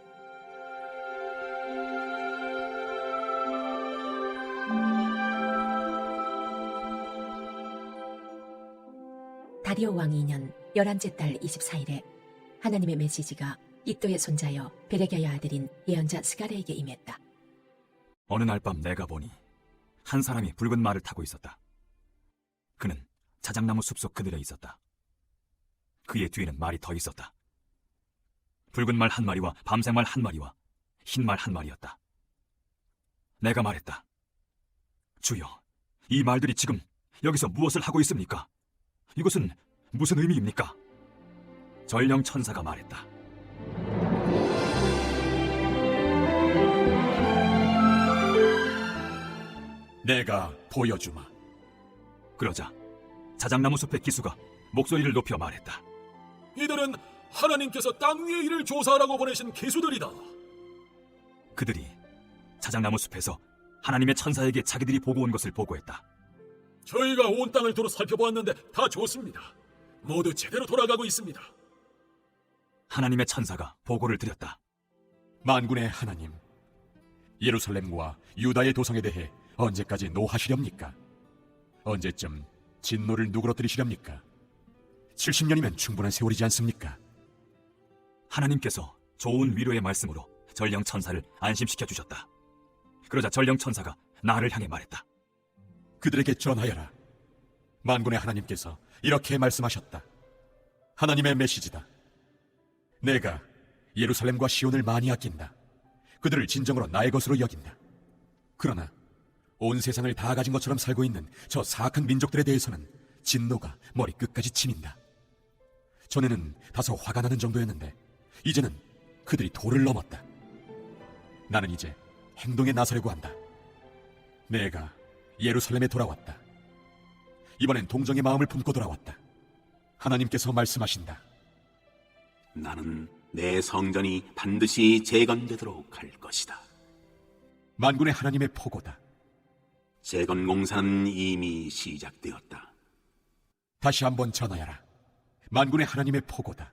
다리오 왕 2년 11째 달 24일에 하나님의 메시지가 iddo의 손자여 베레가의 아들인 예언자 스가랴에게 임했다. 어느 날 밤 내가 보니 한 사람이 붉은 말을 타고 있었다. 그는 자작나무 숲속 그늘에 있었다. 그의 뒤에는 말이 더 있었다. 붉은 말 한 마리와 밤새 말 한 마리와 흰 말 한 마리였다. 내가 말했다. 주여, 이 말들이 지금 여기서 무엇을 하고 있습니까? 이것은 무슨 의미입니까? 전령 천사가 말했다. 내가 보여주마. 그러자 자작나무 숲의 기수가 목소리를 높여 말했다. 이들은 하나님께서 땅 위의 일을 조사하라고 보내신 기수들이다. 그들이 자작나무 숲에서 하나님의 천사에게 자기들이 보고 온 것을 보고했다. 저희가 온 땅을 두루 살펴보았는데 다 좋습니다. 모두 제대로 돌아가고 있습니다. 하나님의 천사가 보고를 드렸다. 만군의 하나님, 예루살렘과 유다의 도성에 대해 언제까지 노하시렵니까? 언제쯤 진노를 누그러뜨리시렵니까? 70년이면 충분한 세월이지 않습니까? 하나님께서 좋은 위로의 말씀으로 전령 천사를 안심시켜 주셨다. 그러자 전령 천사가 나를 향해 말했다. 그들에게 전하여라. 만군의 하나님께서 이렇게 말씀하셨다. 하나님의 메시지다. 내가 예루살렘과 시온을 많이 아낀다. 그들을 진정으로 나의 것으로 여긴다. 그러나 온 세상을 다 가진 것처럼 살고 있는 저 사악한 민족들에 대해서는 진노가 머리 끝까지 치민다. 전에는 다소 화가 나는 정도였는데 이제는 그들이 도를 넘었다. 나는 이제 행동에 나서려고 한다. 내가 예루살렘에 돌아왔다. 이번엔 동정의 마음을 품고 돌아왔다. 하나님께서 말씀하신다. 나는 내 성전이 반드시 재건되도록 할 것이다. 만군의 하나님의 포고다. 재건 공사는 이미 시작되었다. 다시 한번 전하여라. 만군의 하나님의 포고다.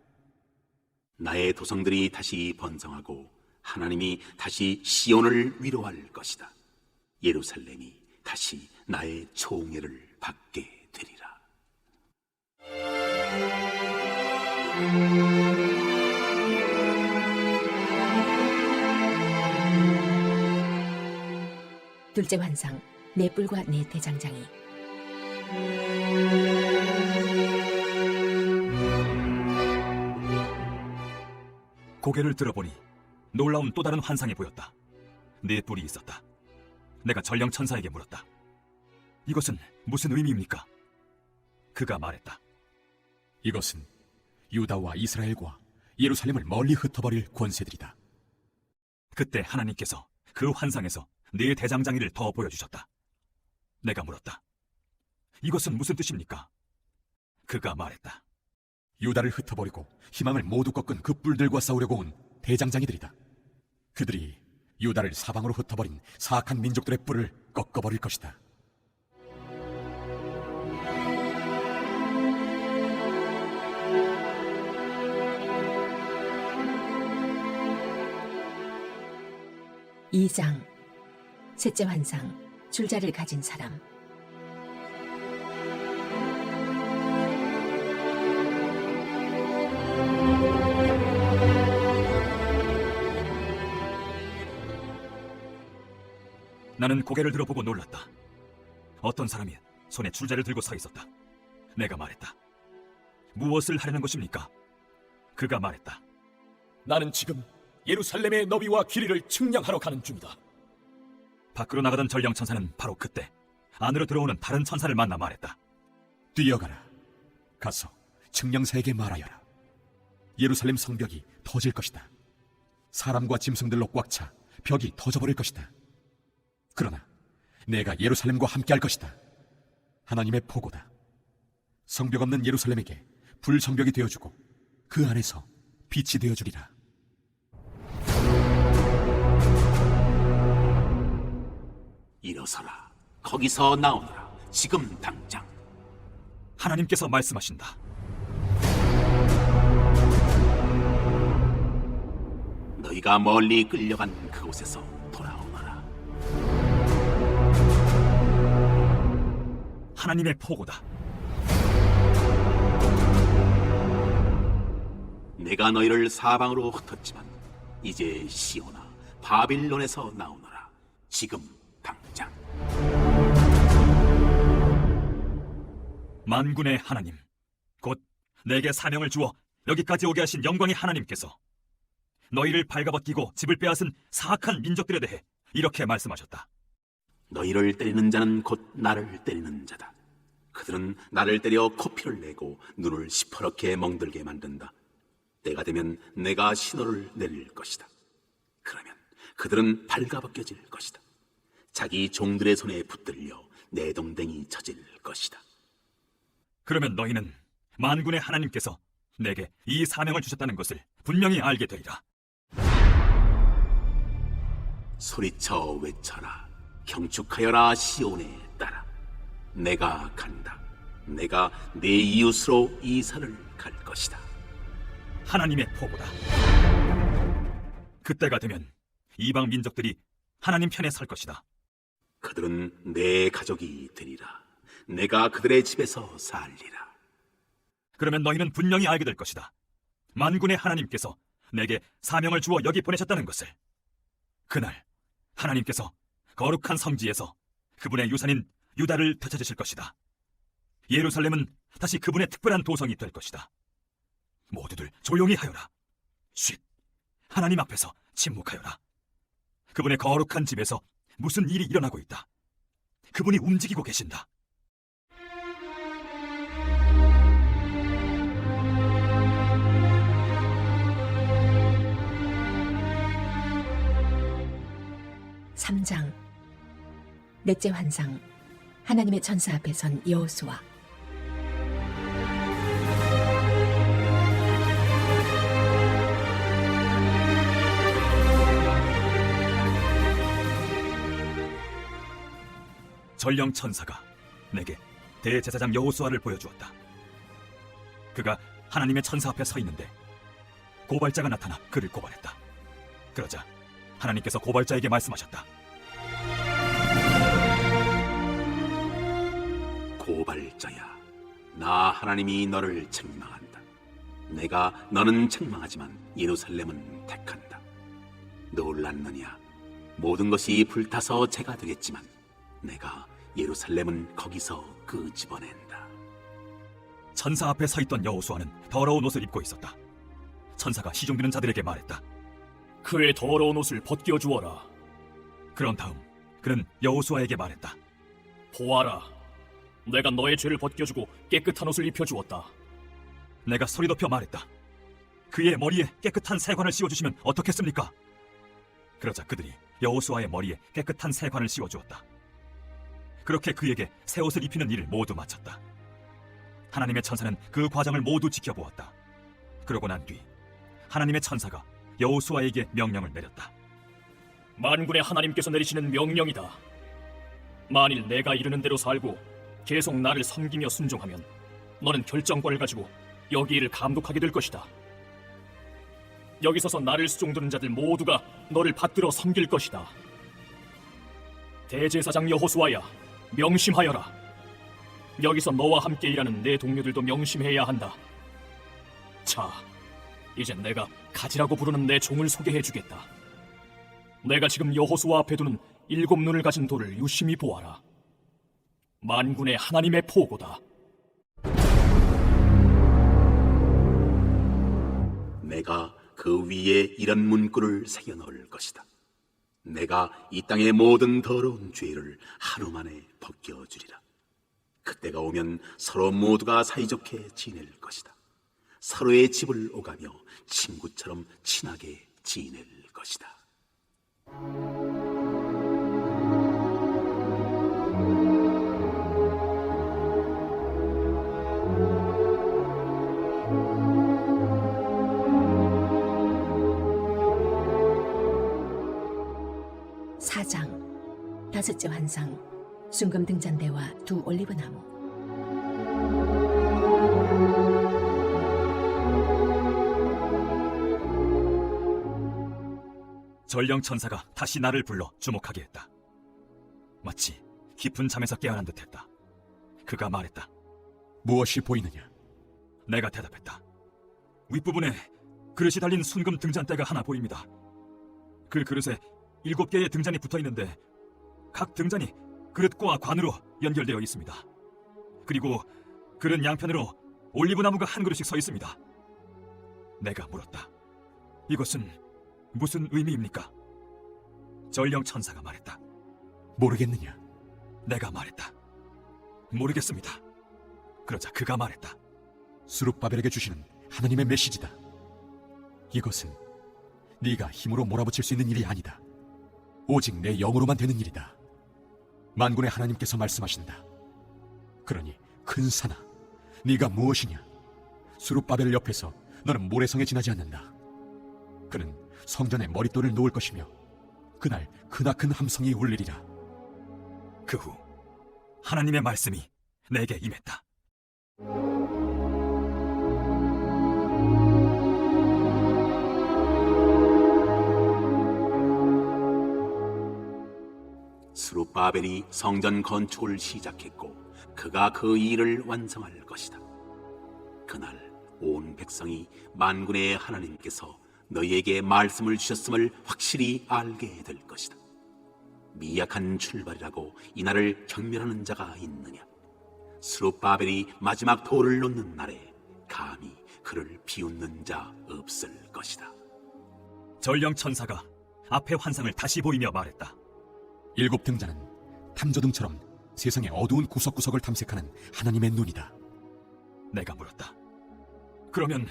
나의 도성들이 다시 번성하고 하나님이 다시 시온을 위로할 것이다. 예루살렘이 다시 나의 총애를 받게 되리라. 둘째 환상, 네 뿔과 네 대장장이. 고개를 들어보니 놀라운 또 다른 환상이 보였다. 네 뿔이 있었다. 내가 전령 천사에게 물었다. 이것은 무슨 의미입니까? 그가 말했다. 이것은 유다와 이스라엘과 예루살렘을 멀리 흩어버릴 권세들이다. 그때 하나님께서 그 환상에서 네 대장장이를 더 보여주셨다. 내가 물었다. 이것은 무슨 뜻입니까? 그가 말했다. 유다를 흩어버리고 희망을 모두 꺾은 그 뿔들과 싸우려고 온 대장장이들이다. 그들이 유다를 사방으로 흩어버린 사악한 민족들의 뿔을 꺾어버릴 것이다. 이장 셋째 환상, 줄자를 가진 사람. 나는 고개를 들어보고 놀랐다. 어떤 사람이 손에 줄자를 들고 서 있었다. 내가 말했다. 무엇을 하려는 것입니까? 그가 말했다. 나는 지금 예루살렘의 너비와 길이를 측량하러 가는 중이다. 밖으로 나가던 전령 천사는 바로 그때 안으로 들어오는 다른 천사를 만나 말했다. 뛰어가라. 가서 측량사에게 말하여라. 예루살렘 성벽이 터질 것이다. 사람과 짐승들로 꽉 차 벽이 터져버릴 것이다. 그러나 내가 예루살렘과 함께할 것이다. 하나님의 포고다. 성벽 없는 예루살렘에게 불성벽이 되어주고 그 안에서 빛이 되어주리라. 일어서라. 거기서 나오너라. 지금 당장. 하나님께서 말씀하신다. 너희가 멀리 끌려간 그곳에서 돌아오너라. 하나님의 포고다. 내가 너희를 사방으로 흩었지만 이제 시온아 바빌론에서 나오너라. 지금 당장. 만군의 하나님, 곧 내게 사명을 주어 여기까지 오게 하신 영광의 하나님께서 너희를 발가벗기고 집을 빼앗은 사악한 민족들에 대해 이렇게 말씀하셨다. 너희를 때리는 자는 곧 나를 때리는 자다. 그들은 나를 때려 코피를 내고 눈을 시퍼렇게 멍들게 만든다. 때가 되면 내가 신호를 내릴 것이다. 그러면 그들은 발가벗겨질 것이다. 자기 종들의 손에 붙들려 내동댕이 쳐질 것이다. 그러면 너희는 만군의 하나님께서 내게 이 사명을 주셨다는 것을 분명히 알게 되리라. 소리쳐 외쳐라. 경축하여라 시온에 따라. 내가 간다. 내가 내 이웃으로 이사를 갈 것이다. 하나님의 포고다. 그때가 되면 이방 민족들이 하나님 편에 설 것이다. 그들은 내 가족이 되리라. 내가 그들의 집에서 살리라. 그러면 너희는 분명히 알게 될 것이다. 만군의 하나님께서 내게 사명을 주어 여기 보내셨다는 것을. 그날 하나님께서 거룩한 성지에서 그분의 유산인 유다를 되찾으실 것이다. 예루살렘은 다시 그분의 특별한 도성이 될 것이다. 모두들 조용히 하여라. 쉿! 하나님 앞에서 침묵하여라. 그분의 거룩한 집에서 무슨 일이 일어나고 있다. 그분이 움직이고 계신다. 삼장 넷째 환상, 하나님의 천사 앞에 선 여호수아. 전령 천사가 내게 대제사장 여호수아를 보여주었다. 그가 하나님의 천사 앞에 서 있는데 고발자가 나타나 그를 고발했다. 그러자 하나님께서 고발자에게 말씀하셨다. 고발자야, 나 하나님이 너를 책망한다. 내가 너는 책망하지만 예루살렘은 택한다. 놀랐느냐? 모든 것이 불타서 재가 되겠지만 내가 예루살렘은 거기서 끄집어낸다. 천사 앞에 서 있던 여호수아는 더러운 옷을 입고 있었다. 천사가 시종드는 자들에게 말했다. 그의 더러운 옷을 벗겨 주어라. 그런 다음 그는 여호수아에게 말했다. 보아라, 내가 너의 죄를 벗겨주고 깨끗한 옷을 입혀주었다. 내가 소리 높여 말했다. 그의 머리에 깨끗한 세관을 씌워주시면 어떻겠습니까? 그러자 그들이 여호수아의 머리에 깨끗한 세관을 씌워주었다. 그렇게 그에게 새 옷을 입히는 일을 모두 마쳤다. 하나님의 천사는 그 과정을 모두 지켜보았다. 그러고 난 뒤 하나님의 천사가 여호수아에게 명령을 내렸다. 만군의 하나님께서 내리시는 명령이다. 만일 내가 이르는 대로 살고 계속 나를 섬기며 순종하면 너는 결정권을 가지고 여기 일을 감독하게 될 것이다. 여기 서서 나를 수종드는 자들 모두가 너를 받들어 섬길 것이다. 대제사장 여호수아야, 명심하여라. 여기서 너와 함께 일하는 내 동료들도 명심해야 한다. 자, 이제 내가 가지라고 부르는 내 종을 소개해주겠다. 내가 지금 여호수아 앞에 두는 7 눈을 가진 돌을 유심히 보아라. 만군의 하나님의 포고다. 내가 그 위에 이런 문구를 새겨 넣을 것이다. 내가 이 땅의 모든 더러운 죄를 하루 만에 벗겨주리라. 그때가 오면 서로 모두가 사이좋게 지낼 것이다. 서로의 집을 오가며 친구처럼 친하게 지낼 것이다. 사장 5째 환상, 순금 등잔대와 2 올리브나무. 전령 천사가 다시 나를 불러 주목하게 했다. 마치 깊은 잠에서 깨어난 듯했다. 그가 말했다. 무엇이 보이느냐? 내가 대답했다. 윗부분에 그릇이 달린 순금 등잔대가 하나 보입니다. 그 그릇에 7개의 등잔이 붙어 있는데 각 등잔이 그릇과 관으로 연결되어 있습니다. 그리고 그릇 양편으로 올리브나무가 한 그릇씩 서 있습니다. 내가 물었다. 이것은 무슨 의미입니까? 전령 천사가 말했다. 모르겠느냐? 내가 말했다. 모르겠습니다. 그러자 그가 말했다. 수룹바벨에게 주시는 하나님의 메시지다. 이것은 네가 힘으로 몰아붙일 수 있는 일이 아니다. 오직 내 영으로만 되는 일이다. 만군의 하나님께서 말씀하신다. 그러니 큰 산아, 네가 무엇이냐? 수룹바벨 옆에서 너는 모래성에 지나지 않는다. 그는 성전에 머릿돌을 놓을 것이며 그날 크나큰 함성이 울리리라. 그 후 하나님의 말씀이 내게 임했다. 스룹바벨이 성전 건축을 시작했고 그가 그 일을 완성할 것이다. 그날 온 백성이 만군의 하나님께서 너희에게 말씀을 주셨음을 확실히 알게 될 것이다. 미약한 출발이라고 이날을 경멸하는 자가 있느냐? 스룹바벨이 마지막 돌을 놓는 날에 감히 그를 비웃는 자 없을 것이다. 전령 천사가 앞의 환상을 다시 보이며 말했다. 7 등잔은 탐조등처럼 세상의 어두운 구석구석을 탐색하는 하나님의 눈이다. 내가 물었다. 그러면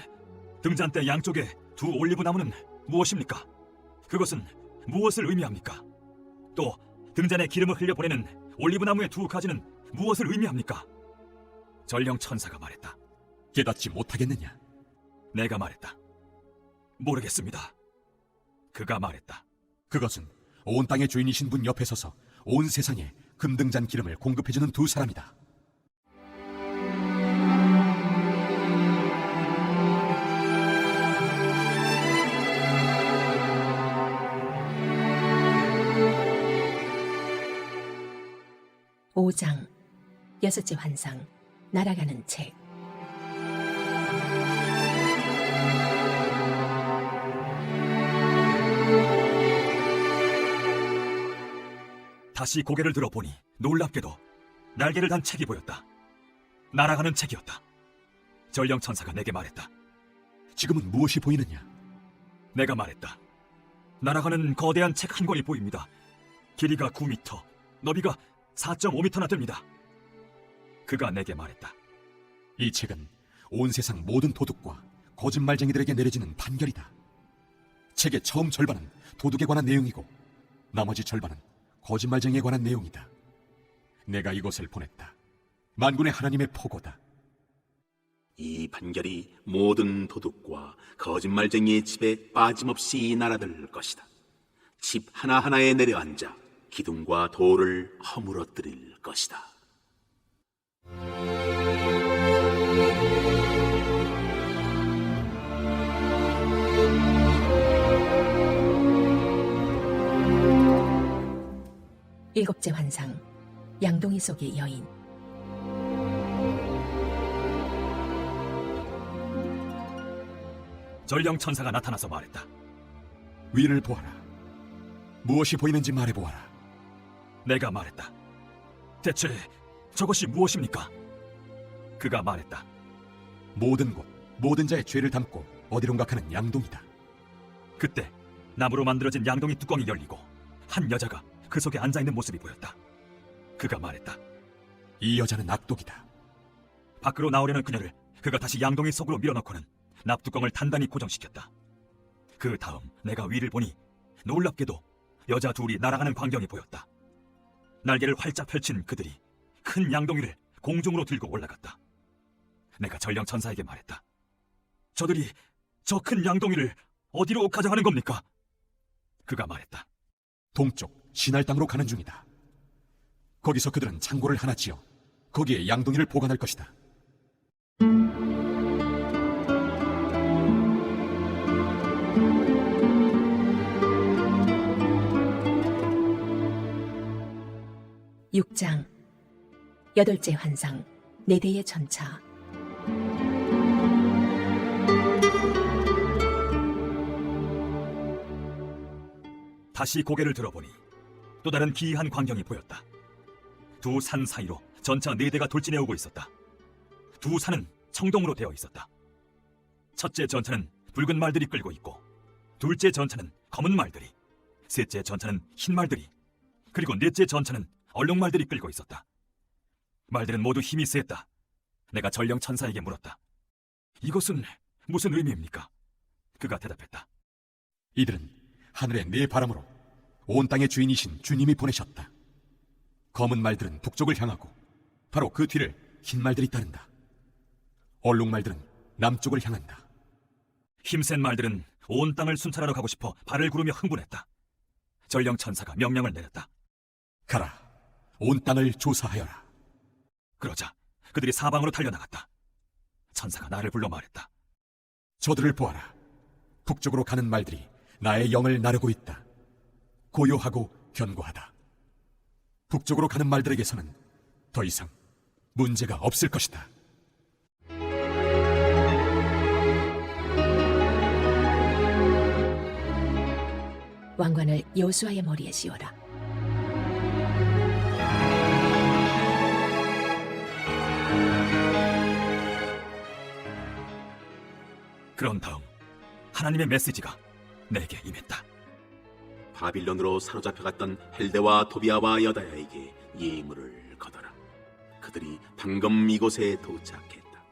등잔대 양쪽에 2 올리브나무는 무엇입니까? 그것은 무엇을 의미합니까? 또 등잔에 기름을 흘려보내는 올리브나무의 2 가지는 무엇을 의미합니까? 전령 천사가 말했다. 깨닫지 못하겠느냐? 내가 말했다. 모르겠습니다. 그가 말했다. 그것은 온 땅의 주인이신 분 옆에 서서 온 세상에 금등잔 기름을 공급해주는 2 사람이다. 오 장 6째 환상, 날아가는 책. 다시 고개를 들어보니 놀랍게도 날개를 단 책이 보였다. 날아가는 책이었다. 전령 천사가 내게 말했다. 지금은 무엇이 보이느냐? 내가 말했다. 날아가는 거대한 책 한 권이 보입니다. 길이가 9m, 너비가 4.5m나 됩니다. 그가 내게 말했다. 이 책은 온 세상 모든 도둑과 거짓말쟁이들에게 내려지는 판결이다. 책의 처음 절반은 도둑에 관한 내용이고 나머지 절반은 거짓말쟁이에 관한 내용이다. 내가 이것을 보냈다. 만군의 하나님의 포고다. 이 판결이 모든 도둑과 거짓말쟁이의 집에 빠짐없이 날아들 것이다. 집 하나하나에 내려앉아 기둥과 돌을 허물어뜨릴 것이다. 일곱째 환상, 양동이 속의 여인. 전령 천사가 나타나서 말했다. 위를 보아라. 무엇이 보이는지 말해보아라. 내가 말했다. 대체 저것이 무엇입니까? 그가 말했다. 모든 곳, 모든 자의 죄를 담고 어디론가 가는 양동이다. 그때 나무로 만들어진 양동이 뚜껑이 열리고 한 여자가 그 속에 앉아있는 모습이 보였다. 그가 말했다. 이 여자는 악독이다. 밖으로 나오려는 그녀를 그가 다시 양동이 속으로 밀어넣고는 납뚜껑을 단단히 고정시켰다. 그 다음 내가 위를 보니 놀랍게도 여자 둘이 날아가는 광경이 보였다. 날개를 활짝 펼친 그들이 큰 양동이를 공중으로 들고 올라갔다. 내가 전령 천사에게 말했다. 저들이 저 큰 양동이를 어디로 가져가는 겁니까? 그가 말했다. 동쪽 신할 땅으로 가는 중이다. 거기서 그들은 창고를 하나 지어 거기에 양동이를 보관할 것이다. 육장 여덟째 환상, 네 대의 전차. 다시 고개를 들어보니 또 다른 기이한 광경이 보였다. 두 산 사이로 전차 4대가 돌진해 오고 있었다. 두 산은 청동으로 되어 있었다. 첫째 전차는 붉은 말들이 끌고 있고, 둘째 전차는 검은 말들이, 셋째 전차는 흰 말들이, 그리고 넷째 전차는 얼룩 말들이 끌고 있었다. 말들은 모두 힘이 셌다. 내가 전령 천사에게 물었다. 이것은 무슨 의미입니까? 그가 대답했다. 이들은 하늘의 네 바람으로 온 땅의 주인이신 주님이 보내셨다. 검은 말들은 북쪽을 향하고 바로 그 뒤를 흰 말들이 따른다. 얼룩 말들은 남쪽을 향한다. 힘센 말들은 온 땅을 순찰하러 가고 싶어 발을 구르며 흥분했다. 전령 천사가 명령을 내렸다. 가라, 온 땅을 조사하여라. 그러자 그들이 사방으로 달려나갔다. 천사가 나를 불러 말했다. 저들을 보아라. 북쪽으로 가는 말들이 나의 영을 나르고 있다. 고요하고 견고하다. 북쪽으로 가는 말들에게서는 더 이상 문제가 없을 것이다. 왕관을 여호수아의 머리에 씌워라. 그런 다음 하나님의 메시지가 내게 임했다. 바빌론으로 사로잡혀갔던 헬데와 도비아와 여다야에게 예물을 거둬라. 그들이 방금 이곳에 도착했다.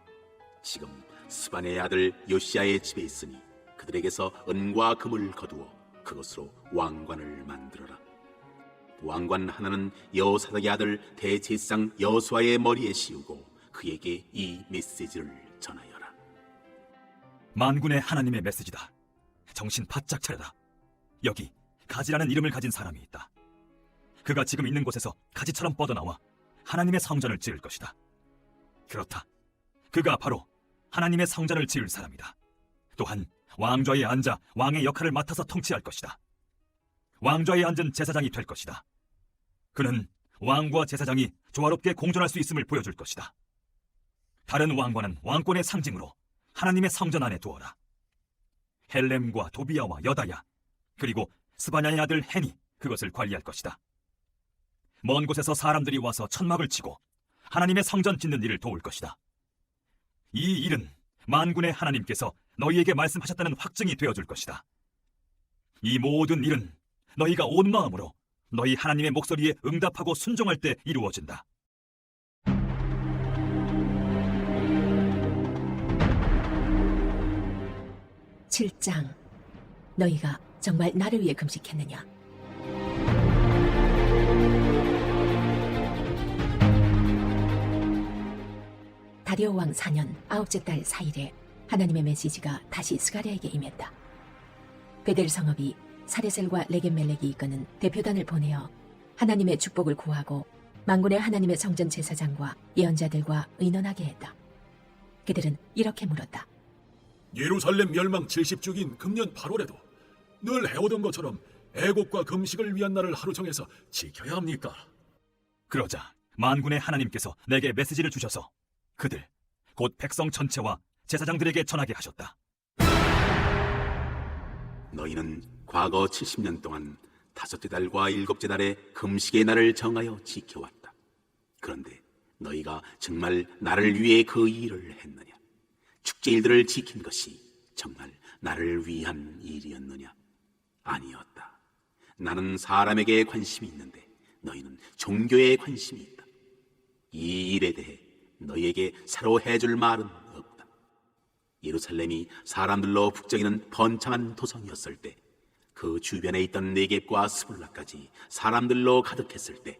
지금 스반의 아들 요시야의 집에 있으니 그들에게서 은과 금을 거두어 그것으로 왕관을 만들어라. 왕관 하나는 여호사닥의 아들 대제사장 여호수아의 머리에 씌우고 그에게 이 메시지를 전하여라. 만군의 하나님의 메시지다. 정신 바짝 차려라. 여기 가지라는 이름을 가진 사람이 있다. 그가 지금 있는 곳에서 가지처럼 뻗어나와 하나님의 성전을 지을 것이다. 그렇다. 그가 바로 하나님의 성전을 지을 사람이다. 또한 왕좌에 앉아 왕의 역할을 맡아서 통치할 것이다. 왕좌에 앉은 제사장이 될 것이다. 그는 왕과 제사장이 조화롭게 공존할 수 있음을 보여줄 것이다. 다른 왕관은 왕권의 상징으로 하나님의 성전 안에 두어라. 헬렘과 도비아와 여다야, 그리고 스바냐의 아들 헨이 그것을 관리할 것이다. 먼 곳에서 사람들이 와서 천막을 치고 하나님의 성전 짓는 일을 도울 것이다. 이 일은 만군의 하나님께서 너희에게 말씀하셨다는 확증이 되어줄 것이다. 이 모든 일은 너희가 온 마음으로 너희 하나님의 목소리에 응답하고 순종할 때 이루어진다. 칠장 너희가 정말 나를 위해 금식했느냐? 다리오 왕 4년 9째 달 4일에 하나님의 메시지가 다시 스가랴에게 임했다. 베델 성읍이 사레셀과 레겜멜렉이 이끄는 대표단을 보내어 하나님의 축복을 구하고 만군의 하나님의 성전 제사장과 예언자들과 의논하게 했다. 그들은 이렇게 물었다. 예루살렘 멸망 70주기인 금년 8월에도 늘 해오던 것처럼 애곡과 금식을 위한 날을 하루 정해서 지켜야 합니까? 그러자 만군의 하나님께서 내게 메시지를 주셔서 그들 곧 백성 전체와 제사장들에게 전하게 하셨다. 너희는 과거 70년 동안 5째 달과 7째 달에 금식의 날을 정하여 지켜왔다. 그런데 너희가 정말 나를 위해 그 일을 했느냐? 축제일들을 지킨 것이 정말 나를 위한 일이었느냐? 아니었다. 나는 사람에게 관심이 있는데 너희는 종교에 관심이 있다. 이 일에 대해 너희에게 새로 해줄 말은 없다. 예루살렘이 사람들로 북적이는 번창한 도성이었을 때, 그 주변에 있던 네겝과 스불라까지 사람들로 가득했을 때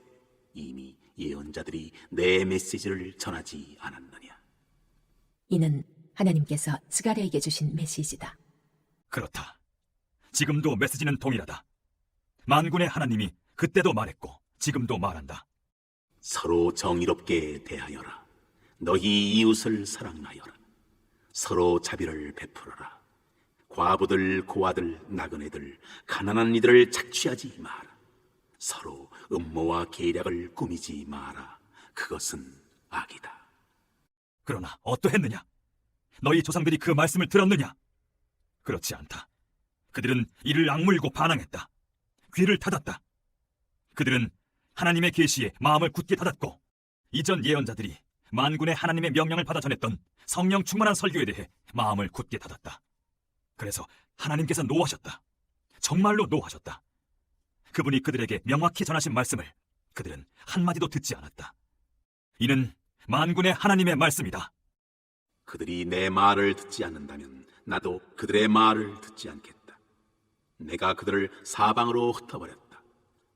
이미 예언자들이 내 메시지를 전하지 않았느냐? 이는 하나님께서 스가랴에게 주신 메시지다. 그렇다. 지금도 메시지는 동일하다. 만군의 하나님이 그때도 말했고 지금도 말한다. 서로 정의롭게 대하여라. 너희 이웃을 사랑하여라. 서로 자비를 베풀어라. 과부들, 고아들, 나그네들, 가난한 이들을 착취하지 마라. 서로 음모와 계략을 꾸미지 마라. 그것은 악이다. 그러나 어떠했느냐? 너희 조상들이 그 말씀을 들었느냐? 그렇지 않다. 그들은 이를 악물고 반항했다. 귀를 닫았다. 그들은 하나님의 계시에 마음을 굳게 닫았고 이전 예언자들이 만군의 하나님의 명령을 받아 전했던 성령 충만한 설교에 대해 마음을 굳게 닫았다. 그래서 하나님께서 노하셨다. 정말로 노하셨다. 그분이 그들에게 명확히 전하신 말씀을 그들은 한마디도 듣지 않았다. 이는 만군의 하나님의 말씀이다. 그들이 내 말을 듣지 않는다면 나도 그들의 말을 듣지 않겠다. 내가 그들을 사방으로 흩어버렸다.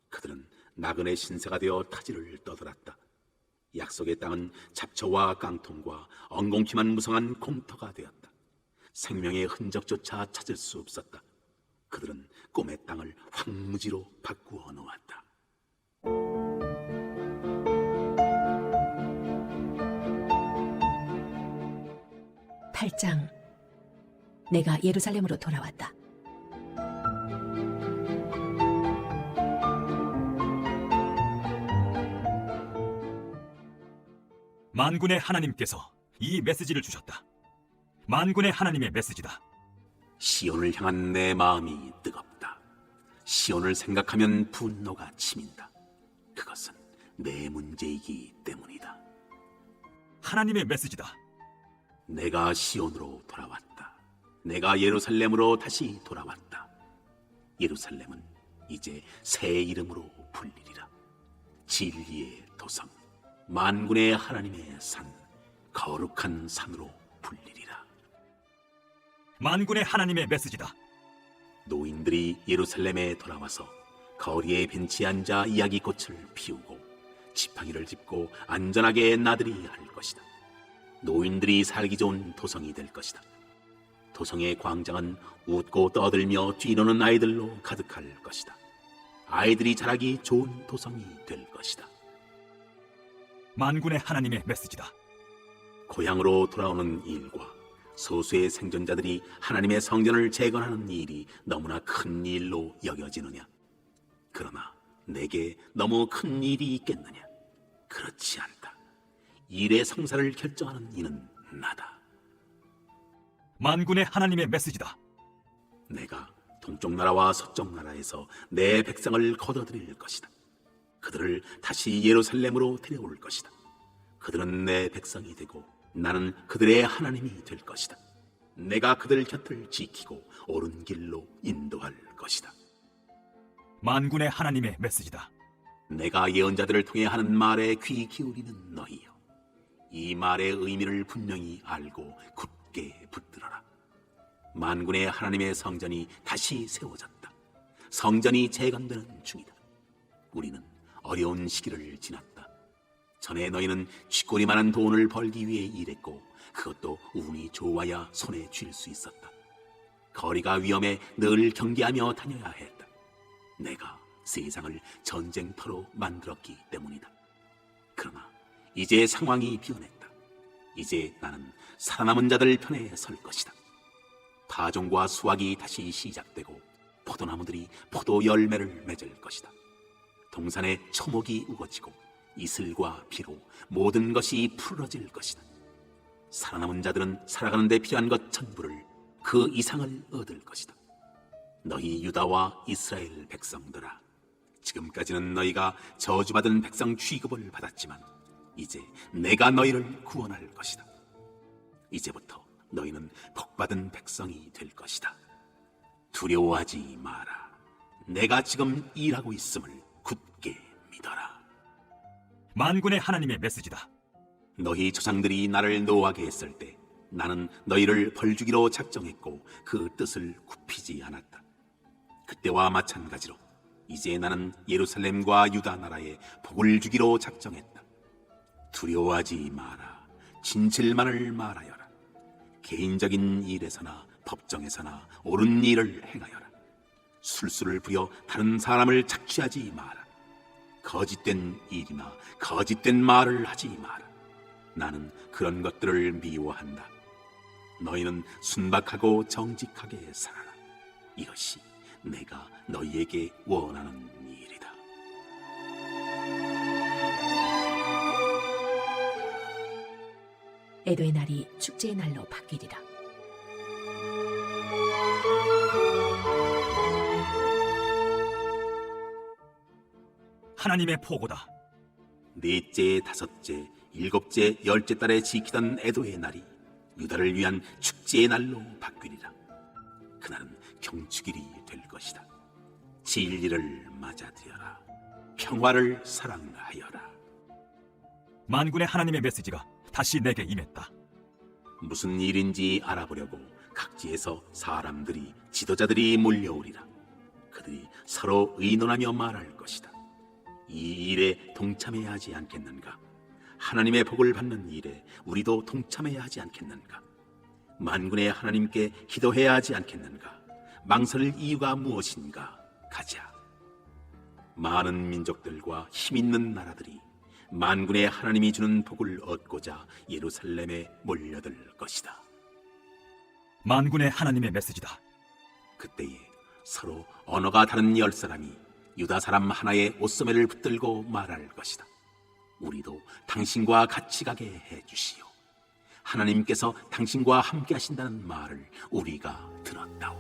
그들은 나그네 신세가 되어 타지를 떠돌았다. 약속의 땅은 잡초와 깡통과 엉겅퀴만 무성한 공터가 되었다. 생명의 흔적조차 찾을 수 없었다. 그들은 꿈의 땅을 황무지로 바꾸어 놓았다. 팔장 내가 예루살렘으로 돌아왔다. 만군의 하나님께서 이 메시지를 주셨다. 만군의 하나님의 메시지다. 시온을 향한 내 마음이 뜨겁다. 시온을 생각하면 분노가 치민다. 그것은 내 문제이기 때문이다. 하나님의 메시지다. 내가 시온으로 돌아왔다. 내가 예루살렘으로 다시 돌아왔다. 예루살렘은 이제 새 이름으로 불리리라. 진리의 도성, 만군의 하나님의 산, 거룩한 산으로 불리리라. 만군의 하나님의 메시지다. 노인들이 예루살렘에 돌아와서 거리에 벤치에 앉아 이야기꽃을 피우고 지팡이를 짚고 안전하게 나들이 할 것이다. 노인들이 살기 좋은 도성이 될 것이다. 도성의 광장은 웃고 떠들며 뛰노는 아이들로 가득할 것이다. 아이들이 자라기 좋은 도성이 될 것이다. 만군의 하나님의 메시지다. 고향으로 돌아오는 일과 소수의 생존자들이 하나님의 성전을 재건하는 일이 너무나 큰 일로 여겨지느냐? 그러나 내게 너무 큰 일이 있겠느냐? 그렇지 않다. 일의 성사를 결정하는 이는 나다. 만군의 하나님의 메시지다. 내가 동쪽 나라와 서쪽 나라에서 내 백성을 거둬들일 것이다. 그들을 다시 예루살렘으로 데려올 것이다. 그들은 내 백성이 되고 나는 그들의 하나님이 될 것이다. 내가 그들 곁을 지키고 옳은 길로 인도할 것이다. 만군의 하나님의 메시지다. 내가 예언자들을 통해 하는 말에 귀 기울이는 너희여, 이 말의 의미를 분명히 알고 굳게 붙들어라. 만군의 하나님의 성전이 다시 세워졌다. 성전이 재건되는 중이다. 우리는 어려운 시기를 지났다. 전에 너희는 쥐꼬리 많은 돈을 벌기 위해 일했고 그것도 운이 좋아야 손에 쥘 수 있었다. 거리가 위험해 늘 경계하며 다녀야 했다. 내가 세상을 전쟁터로 만들었기 때문이다. 그러나 이제 상황이 변했다. 이제 나는 살아남은 자들 편에 설 것이다. 파종과 수확이 다시 시작되고 포도나무들이 포도 열매를 맺을 것이다. 동산에 초목이 우거지고 이슬과 비로 모든 것이 푸르러질 것이다. 살아남은 자들은 살아가는 데 필요한 것 전부를 그 이상을 얻을 것이다. 너희 유다와 이스라엘 백성들아, 지금까지는 너희가 저주받은 백성 취급을 받았지만 이제 내가 너희를 구원할 것이다. 이제부터 너희는 복받은 백성이 될 것이다. 두려워하지 마라. 내가 지금 일하고 있음을 굳게 믿어라. 만군의 하나님의 메시지다. 너희 조상들이 나를 노하게 했을 때 나는 너희를 벌주기로 작정했고 그 뜻을 굽히지 않았다. 그때와 마찬가지로 이제 나는 예루살렘과 유다 나라에 복을 주기로 작정했다. 두려워하지 마라. 진실만을 말하여라. 개인적인 일에서나 법정에서나 옳은 일을 행하여라. 술수를 부려 다른 사람을 착취하지 마라. 거짓된 일이나 거짓된 말을 하지 마라. 나는 그런 것들을 미워한다. 너희는 순박하고 정직하게 살아라. 이것이 내가 너희에게 원하는 일이다. 에도의 날이 축제의 날로 바뀌리라. 하나님의 포고다. 넷째, 다섯째, 일곱째, 열째 달에 지키던 애도의 날이 유다를 위한 축제의 날로 바뀌리라. 그날은 경축일이 될 것이다. 진리를 맞아들여라. 평화를 사랑하여라. 만군의 하나님의 메시지가 다시 내게 임했다. 무슨 일인지 알아보려고 각지에서 사람들이, 지도자들이 몰려오리라. 그들이 서로 의논하며 말할 것이다. 이 일에 동참해야 하지 않겠는가? 하나님의 복을 받는 일에 우리도 동참해야 하지 않겠는가? 만군의 하나님께 기도해야 하지 않겠는가? 망설일 이유가 무엇인가? 가자. 많은 민족들과 힘있는 나라들이 만군의 하나님이 주는 복을 얻고자 예루살렘에 몰려들 것이다. 만군의 하나님의 메시지다. 그때에 서로 언어가 다른 10사람이 유다 사람 하나의 옷소매를 붙들고 말할 것이다. 우리도 당신과 같이 가게 해주시오. 하나님께서 당신과 함께 하신다는 말을 우리가 들었다오.